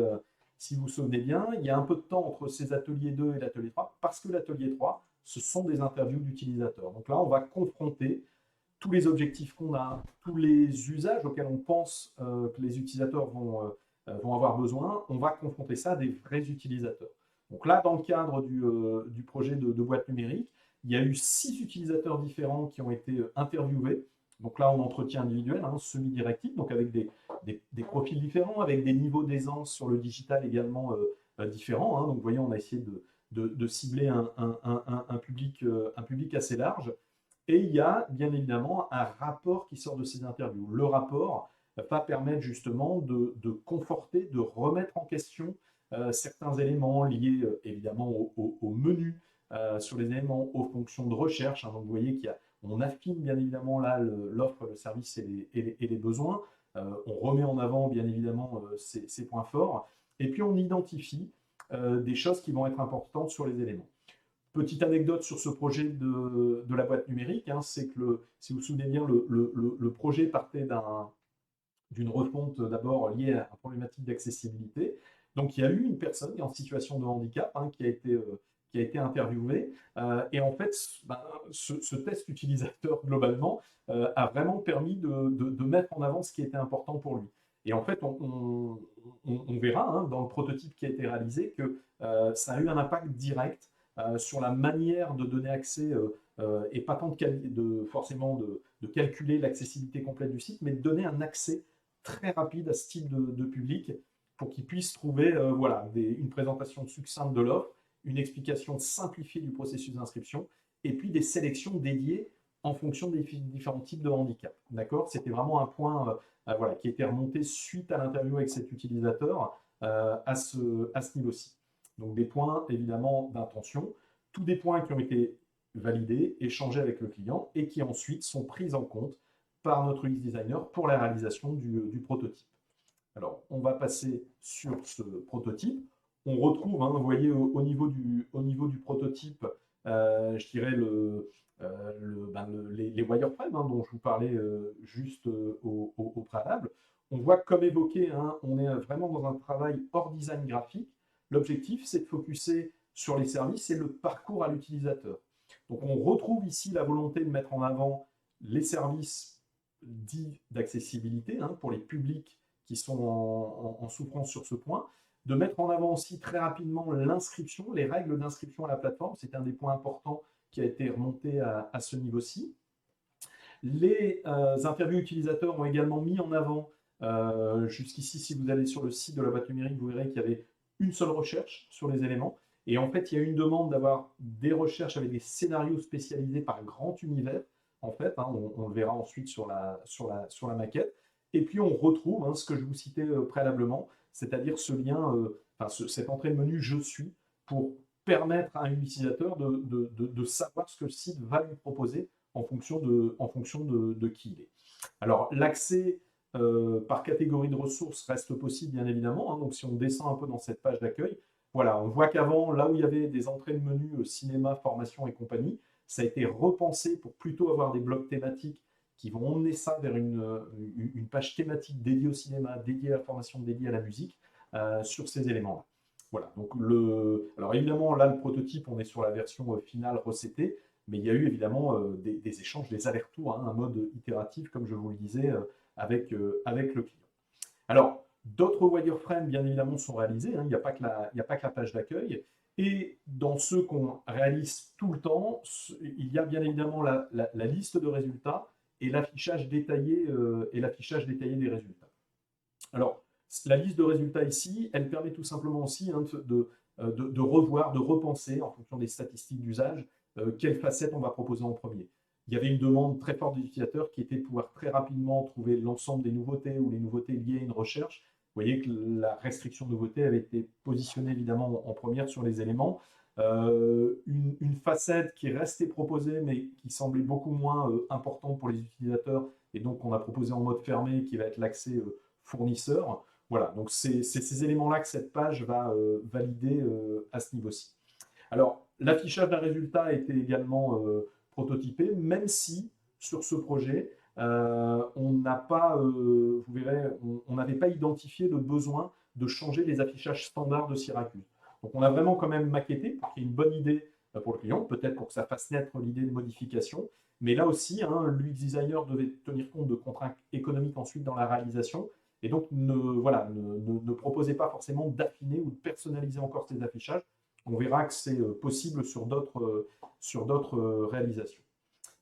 vous vous souvenez bien, il y a un peu de temps entre ces ateliers 2 et l'atelier 3, parce que l'atelier 3, ce sont des interviews d'utilisateurs. Donc là, on va confronter tous les objectifs qu'on a, tous les usages auxquels on pense que les utilisateurs vont avoir besoin, on va confronter ça à des vrais utilisateurs. Donc là, dans le cadre du projet de boîte numérique, il y a eu 6 utilisateurs différents qui ont été interviewés. Donc là, en entretien individuel, semi-directif, donc avec des profils différents, avec des niveaux d'aisance sur le digital également différents. Donc vous voyez, on a essayé de cibler un public assez large. Et il y a bien évidemment un rapport qui sort de ces interviews. Le rapport va permettre justement de conforter, de remettre en question certains éléments liés évidemment au menu, sur les éléments, aux fonctions de recherche. Donc vous voyez qu'on affine bien évidemment là l'offre, le service et les besoins. On remet en avant bien évidemment ces points forts. Et puis on identifie des choses qui vont être importantes sur les éléments. Petite anecdote sur ce projet de la boîte numérique, c'est que, si vous vous souvenez bien, le projet partait d'une refonte d'abord liée à une problématique d'accessibilité. Donc il y a eu une personne qui est en situation de handicap qui a été interviewée. Et en fait, ce test utilisateur, globalement, a vraiment permis de mettre en avant ce qui était important pour lui. Et en fait, on verra dans le prototype qui a été réalisé que ça a eu un impact direct sur la manière de donner accès, et pas tant forcément de calculer l'accessibilité complète du site, mais de donner un accès très rapide à ce type de public pour qu'ils puissent trouver une présentation succincte de l'offre, une explication simplifiée du processus d'inscription, et puis des sélections dédiées en fonction des différents types de handicap. D'accord ? C'était vraiment un point qui était remonté suite à l'interview avec cet utilisateur à ce niveau-ci. Donc des points évidemment d'intention, tous des points qui ont été validés, échangés avec le client et qui ensuite sont pris en compte par notre UX designer pour la réalisation du prototype. Alors, on va passer sur ce prototype. On retrouve, vous voyez, au niveau du prototype, je dirais les wireframes dont je vous parlais juste au préalable. On voit, comme évoqué, on est vraiment dans un travail hors design graphique. L'objectif, c'est de focuser sur les services et le parcours à l'utilisateur. Donc, on retrouve ici la volonté de mettre en avant les services dits d'accessibilité pour les publics qui sont en souffrance sur ce point, de mettre en avant aussi très rapidement l'inscription, les règles d'inscription à la plateforme. C'est un des points importants qui a été remonté à ce niveau-ci. Les interviews utilisateurs ont également mis en avant, jusqu'ici, si vous allez sur le site de la boîte numérique, vous verrez qu'il y avait une seule recherche sur les éléments. Et en fait, il y a eu une demande d'avoir des recherches avec des scénarios spécialisés par grand univers. En fait, on le verra ensuite sur la maquette. Et puis, on retrouve ce que je vous citais préalablement, c'est-à-dire ce lien, cette entrée de menu « Je suis » pour permettre à un utilisateur de savoir ce que le site va lui proposer en fonction de qui il est. Alors, l'accès par catégorie de ressources reste possible, bien évidemment. Donc, si on descend un peu dans cette page d'accueil, voilà, on voit qu'avant, là où il y avait des entrées de menu cinéma, formation et compagnie, ça a été repensé pour plutôt avoir des blocs thématiques qui vont emmener ça vers une page thématique dédiée au cinéma, dédiée à la formation, dédiée à la musique, sur ces éléments-là. Voilà, donc alors évidemment, là, le prototype, on est sur la version finale recettée, mais il y a eu évidemment des échanges, des allers-retours, hein, un mode itératif, comme je vous le disais, avec le client. Alors, d'autres wireframes, bien évidemment, sont réalisés, hein, il n'y a pas que la page d'accueil, et dans ceux qu'on réalise tout le temps, il y a bien évidemment la liste de résultats et l'affichage détaillé, des résultats. Alors, la liste de résultats ici, elle permet tout simplement aussi, hein, de revoir, de repenser en fonction des statistiques d'usage, quelle facette on va proposer en premier. Il y avait une demande très forte des utilisateurs qui était de pouvoir très rapidement trouver l'ensemble des nouveautés ou les nouveautés liées à une recherche. Vous voyez que la restriction de nouveautés avait été positionnée évidemment en première sur les éléments. Une facette qui restait proposée mais qui semblait beaucoup moins importante pour les utilisateurs et donc on a proposé en mode fermé qui va être l'accès fournisseur. Voilà, donc c'est ces éléments-là que cette page va valider à ce niveau-ci. Alors, l'affichage d'un résultat a été également prototypé, même si sur ce projet, on n'a pas, vous verrez, on n'avait pas identifié le besoin de changer les affichages standards de Syracuse. Donc, on a vraiment quand même maquetté pour qu'il y ait une bonne idée pour le client, peut-être pour que ça fasse naître l'idée de modification. Mais là aussi, hein, l'UX designer devait tenir compte de contraintes économiques ensuite dans la réalisation. Et donc, ne proposez pas forcément d'affiner ou de personnaliser encore ces affichages. On verra que c'est possible sur d'autres réalisations.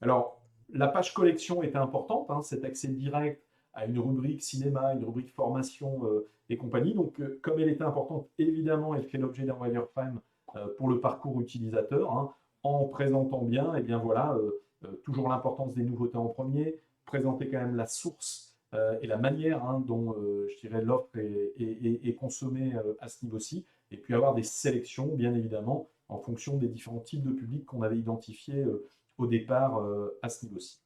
Alors, la page collection était importante, hein, cet accès direct à une rubrique cinéma, une rubrique formation et compagnie. Donc, comme elle était importante, évidemment, elle fait l'objet d'un wireframe pour le parcours utilisateur, hein, en présentant bien, et bien voilà, toujours l'importance des nouveautés en premier, présenter quand même la source et la manière, hein, dont je dirais l'offre est consommée à ce niveau-ci, et puis avoir des sélections, bien évidemment, en fonction des différents types de publics qu'on avait identifiés au départ à ce niveau-ci.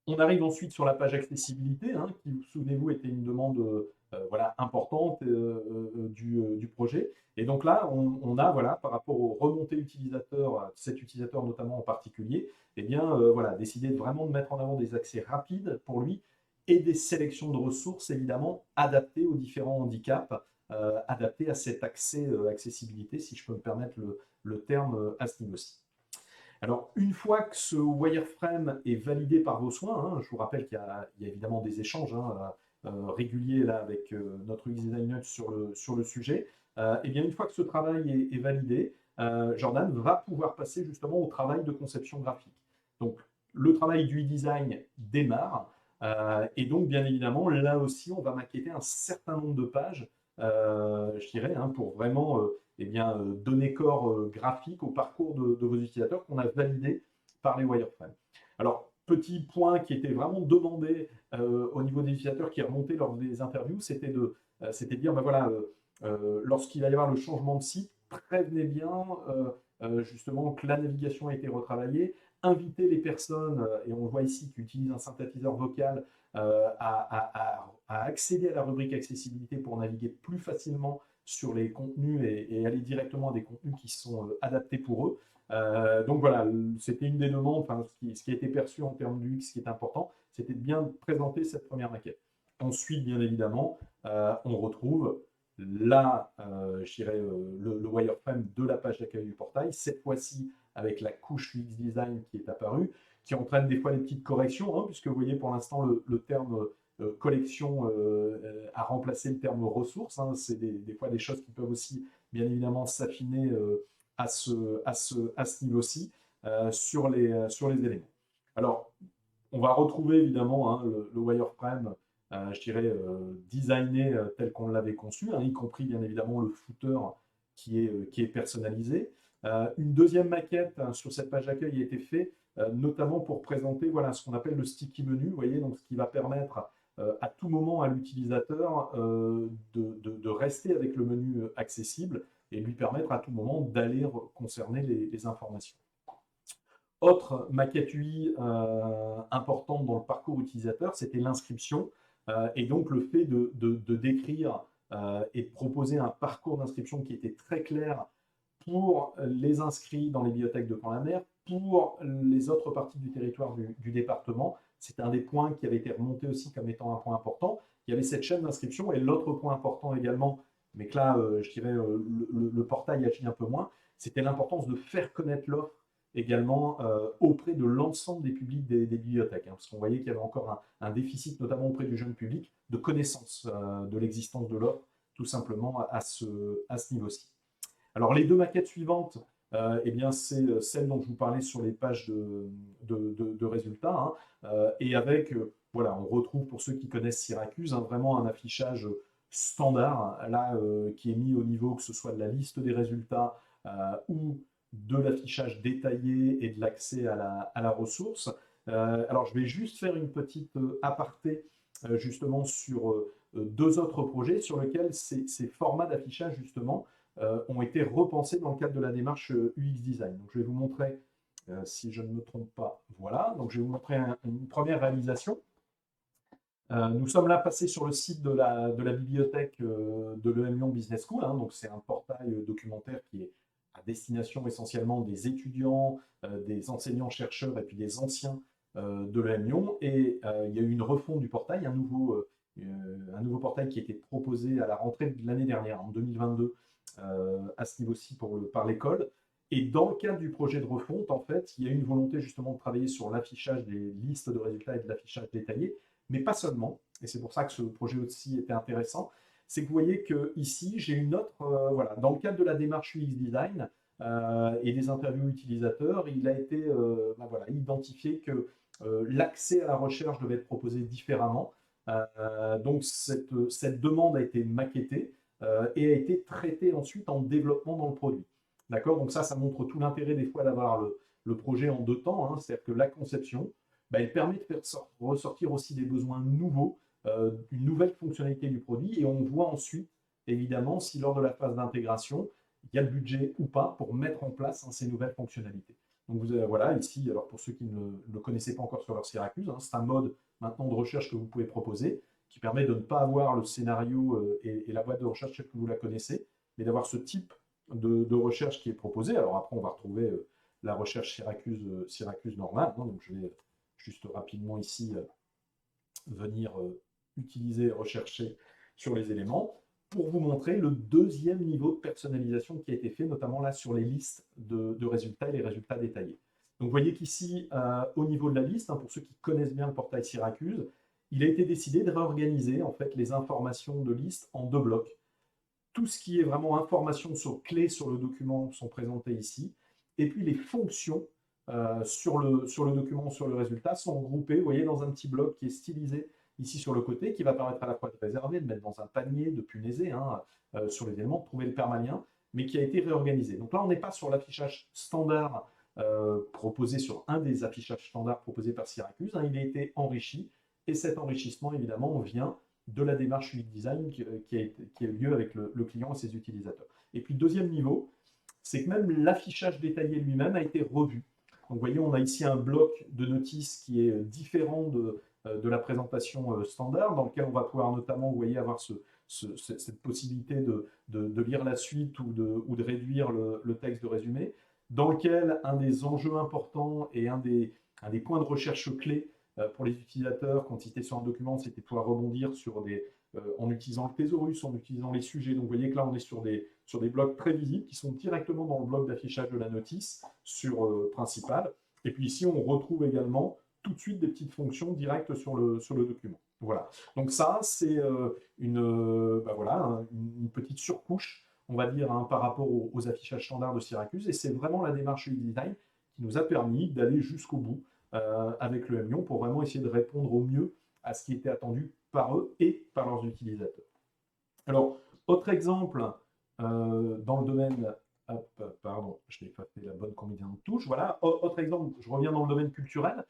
On arrive ensuite sur la page accessibilité, hein, qui, souvenez-vous, était une demande voilà, importante du projet. Et donc là, on a, voilà, par rapport aux remontées utilisateurs, cet utilisateur notamment en particulier, eh bien, voilà, décidé vraiment de mettre en avant des accès rapides pour lui et des sélections de ressources, évidemment, adaptées aux différents handicaps, adaptées à cet accès accessibilité, si je peux me permettre le terme à ce niveau-ci. Alors, une fois que ce wireframe est validé par vos soins, hein, je vous rappelle qu'il y a évidemment des échanges réguliers là, avec notre UX designer sur le sujet, et bien une fois que ce travail est validé, Jordan va pouvoir passer justement au travail de conception graphique. Donc, le travail du e-design démarre, et donc bien évidemment, là aussi, on va maqueter un certain nombre de pages, je dirais, hein, pour vraiment eh bien, donner corps graphique au parcours de vos utilisateurs qu'on a validé par les wireframes. Alors, petit point qui était vraiment demandé au niveau des utilisateurs qui remontaient lors des interviews, c'était de dire, ben voilà, lorsqu'il va y avoir le changement de site, prévenez bien justement que la navigation a été retravaillée, invitez les personnes, et on le voit ici, qui utilisent un synthétiseur vocal, à accéder à la rubrique accessibilité pour naviguer plus facilement sur les contenus et aller directement à des contenus qui sont adaptés pour eux. Donc voilà, c'était une des demandes, enfin, ce qui a été perçu en termes d'UX, ce qui est important, c'était de bien présenter cette première maquette. Ensuite, bien évidemment, on retrouve je dirais, le wireframe de la page d'accueil du portail, cette fois-ci avec la couche UX design qui est apparue, qui entraîne des fois des petites corrections, hein, puisque vous voyez pour l'instant le terme collection a remplacé le terme ressources. Hein, c'est des fois des choses qui peuvent aussi, bien évidemment, s'affiner à ce niveau-ci sur les éléments. Alors, on va retrouver évidemment hein, le wireframe, je dirais, designé tel qu'on l'avait conçu, hein, y compris bien évidemment le footer qui est personnalisé. Une deuxième maquette hein, sur cette page d'accueil a été faite, notamment pour présenter voilà, ce qu'on appelle le sticky menu, vous voyez, donc ce qui va permettre à tout moment à l'utilisateur de rester avec le menu accessible et lui permettre à tout moment d'aller concerner les informations. Autre maquette UI importante dans le parcours utilisateur, c'était l'inscription et donc le fait de décrire et de proposer un parcours d'inscription qui était très clair pour les inscrits dans les bibliothèques de Caen-la-Mer, pour les autres parties du territoire du département. c'était un des points qui avait été remonté aussi comme étant un point important. Il y avait cette chaîne d'inscription et l'autre point important également, mais que là, je dirais, le portail agit un peu moins, c'était l'importance de faire connaître l'offre également auprès de l'ensemble des publics des bibliothèques, hein, parce qu'on voyait qu'il y avait encore un déficit, notamment auprès du jeune public, de connaissance de l'existence de l'offre, tout simplement à ce niveau-ci. Alors les deux maquettes suivantes, eh bien, c'est celle dont je vous parlais sur les pages de résultats, hein, et avec, voilà, on retrouve pour ceux qui connaissent Syracuse, hein, vraiment un affichage standard, là, qui est mis au niveau que ce soit de la liste des résultats ou de l'affichage détaillé et de l'accès à la ressource. Alors, je vais juste faire une petite aparté justement sur deux autres projets sur lesquels ces formats d'affichage justement ont été repensés dans le cadre de la démarche UX Design. Donc, je vais vous montrer, si je ne me trompe pas, voilà. Donc, je vais vous montrer une première réalisation. Nous sommes là passés sur le site de la bibliothèque de l'EM Lyon Business School. Hein, donc, c'est un portail documentaire qui est à destination essentiellement des étudiants, des enseignants-chercheurs et puis des anciens de l'EM Lyon. Et il y a eu une refonte du portail, un nouveau portail qui a été proposé à la rentrée de l'année dernière, en 2022, à ce niveau-ci par l'école. Et dans le cadre du projet de refonte, en fait, il y a une volonté justement de travailler sur l'affichage des listes de résultats et de l'affichage détaillé, mais pas seulement. Et c'est pour ça que ce projet aussi était intéressant. C'est que vous voyez qu'ici, j'ai une autre, voilà, dans le cadre de la démarche UX Design et des interviews utilisateurs, il a été voilà, identifié que l'accès à la recherche devait être proposé différemment. Donc cette demande a été maquettée et a été traitée ensuite en développement dans le produit. D'accord. Donc ça montre tout l'intérêt des fois d'avoir le projet en deux temps, hein. C'est-à-dire que la conception, elle permet de faire ressortir aussi des besoins nouveaux, une nouvelle fonctionnalité du produit, et on voit ensuite, évidemment, si lors de la phase d'intégration, il y a le budget ou pas pour mettre en place, hein, ces nouvelles fonctionnalités. Donc vous avez, voilà, ici, alors pour ceux qui ne le connaissaient pas encore sur leur Syracuse, hein, c'est un mode maintenant de recherche que vous pouvez proposer, qui permet de ne pas avoir le scénario et la boîte de recherche telle que vous la connaissez, mais d'avoir ce type de recherche qui est proposé. Alors après, on va retrouver la recherche Syracuse normale, hein, donc je vais juste rapidement ici venir utiliser et rechercher sur les éléments pour vous montrer le deuxième niveau de personnalisation qui a été fait, notamment là sur les listes de résultats et les résultats détaillés. Donc vous voyez qu'ici, au niveau de la liste, hein, pour ceux qui connaissent bien le portail Syracuse, il a été décidé de réorganiser en fait les informations de liste en deux blocs. Tout ce qui est vraiment informations clés sur le document sont présentées ici, et puis les fonctions sur le document, sur le résultat, sont groupées, vous voyez, dans un petit bloc qui est stylisé ici sur le côté, qui va permettre à la fois de réserver, de mettre dans un panier, de punaiser, hein, sur les éléments, de trouver le permalien, mais qui a été réorganisé. Donc là, on n'est pas sur l'affichage standard proposé sur un des affichages standards proposés par Syracuse, hein, il a été enrichi, et cet enrichissement, évidemment, vient de la démarche UX Design qui a eu lieu avec le client et ses utilisateurs. Et puis, deuxième niveau, c'est que même l'affichage détaillé lui-même a été revu. Donc, vous voyez, on a ici un bloc de notices qui est différent de la présentation standard, dans lequel on va pouvoir notamment, vous voyez, avoir cette possibilité de lire la suite ou de réduire le texte de résumé, dans lequel un des enjeux importants et un des points de recherche clés pour les utilisateurs, quand ils étaient sur un document, c'était de pouvoir rebondir en utilisant le thésaurus, en utilisant les sujets. Donc vous voyez que là, on est sur des blocs très visibles qui sont directement dans le bloc d'affichage de la notice principal. Et puis ici, on retrouve également tout de suite des petites fonctions directes sur le document. Voilà. Donc ça, c'est voilà, une petite surcouche, on va dire, hein, par rapport aux affichages standards de Syracuse. Et c'est vraiment la démarche UX Design qui nous a permis d'aller jusqu'au bout avec le M Lyon pour vraiment essayer de répondre au mieux à ce qui était attendu par eux et par leurs utilisateurs. Alors, autre exemple dans le domaine, pardon, je n'ai pas fait la bonne combinaison de touches, voilà, autre exemple, je reviens dans le domaine culturel,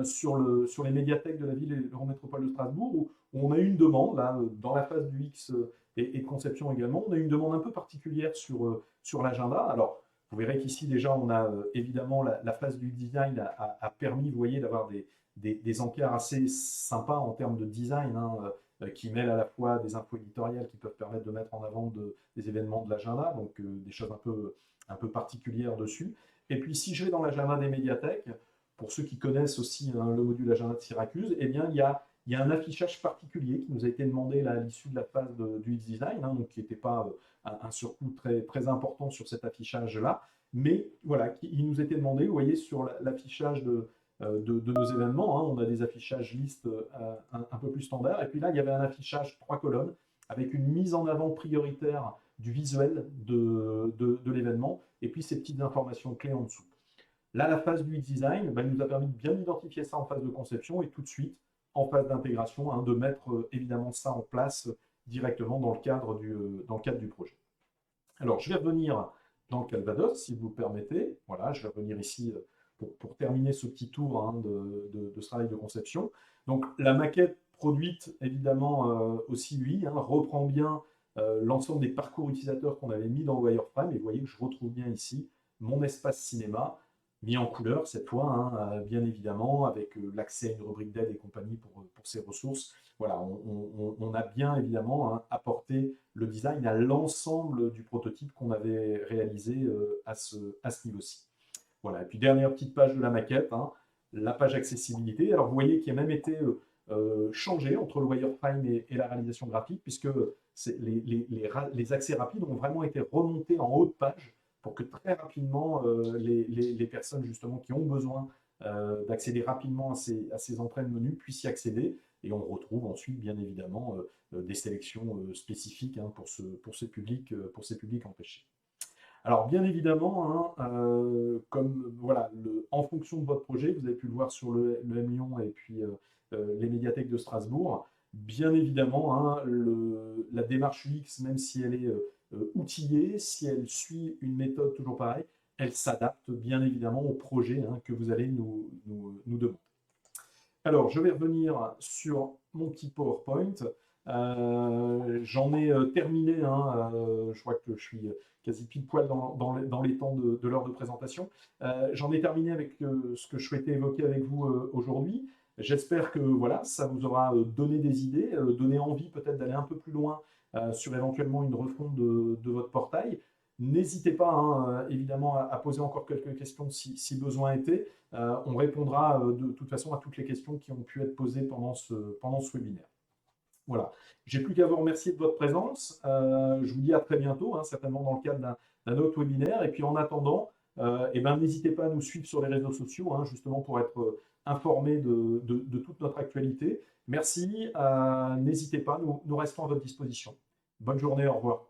sur les médiathèques de la ville Eurométropole de Strasbourg, où on a eu une demande, là, dans la phase du X et de conception également, on a eu une demande un peu particulière sur l'agenda. Alors, vous verrez qu'ici, déjà, on a évidemment la phase du design a permis, vous voyez, d'avoir des encarts assez sympas en termes de design, hein, qui mêlent à la fois des infos éditoriales qui peuvent permettre de mettre en avant des événements de l'agenda, donc des choses un peu particulières dessus. Et puis, si je vais dans l'agenda des médiathèques, pour ceux qui connaissent aussi hein, le module agenda de Syracuse, eh bien, il y a un affichage particulier qui nous a été demandé là, à l'issue de la phase du X-Design, hein, donc qui n'était pas un surcoût très, très important sur cet affichage-là, mais voilà, il nous était demandé, vous voyez, sur l'affichage de nos événements, hein, on a des affichages listes un peu plus standards, et puis là, il y avait un affichage 3 colonnes avec une mise en avant prioritaire du visuel de l'événement, et puis ces petites informations clés en dessous. Là, la phase du X-Design nous a permis de bien identifier ça en phase de conception et tout de suite, en phase d'intégration, hein, de mettre évidemment ça en place directement dans le cadre du projet. Alors, je vais revenir dans le Calvados, si vous le permettez. Voilà, je vais revenir ici pour terminer ce petit tour hein, de ce travail de conception. Donc, la maquette produite, évidemment, aussi, lui, hein, reprend bien l'ensemble des parcours utilisateurs qu'on avait mis dans le wireframe. Et vous voyez que je retrouve bien ici mon espace cinéma, mis en couleur cette fois, hein, bien évidemment, avec l'accès à une rubrique d'aide et compagnie pour ces ressources. Voilà, on a bien évidemment hein, apporté le design à l'ensemble du prototype qu'on avait réalisé à ce niveau-ci. Voilà, et puis dernière petite page de la maquette, hein, la page accessibilité. Alors vous voyez qu'il a même été changé entre le wireframe et la réalisation graphique, puisque les accès rapides ont vraiment été remontés en haut de page pour que très rapidement les personnes justement qui ont besoin d'accéder rapidement à ces entrées de menu puissent y accéder. Et on retrouve ensuite, bien évidemment, des sélections spécifiques hein, pour ces publics empêchés. Alors, bien évidemment, hein, comme voilà, en fonction de votre projet, vous avez pu le voir sur le M Lyon et puis les médiathèques de Strasbourg, bien évidemment, hein, la démarche UX, même si elle est outillée, si elle suit une méthode toujours pareille, elle s'adapte bien évidemment au projet hein, que vous allez nous demander. Alors, je vais revenir sur mon petit PowerPoint. J'en ai terminé, hein, je vois que je suis quasi pile poil dans les temps de l'heure de présentation. J'en ai terminé avec ce que je souhaitais évoquer avec vous aujourd'hui. J'espère que voilà, ça vous aura donné des idées, donné envie peut-être d'aller un peu plus loin sur éventuellement une refonte de votre portail. N'hésitez pas, hein, évidemment, à poser encore quelques questions si besoin était. On répondra de toute façon à toutes les questions qui ont pu être posées pendant ce webinaire. Voilà. J'ai plus qu'à vous remercier de votre présence. Je vous dis à très bientôt, hein, certainement dans le cadre d'un autre webinaire. Et puis en attendant, n'hésitez pas à nous suivre sur les réseaux sociaux, hein, justement pour être informé de toute notre actualité. Merci. N'hésitez pas, nous restons à votre disposition. Bonne journée, au revoir.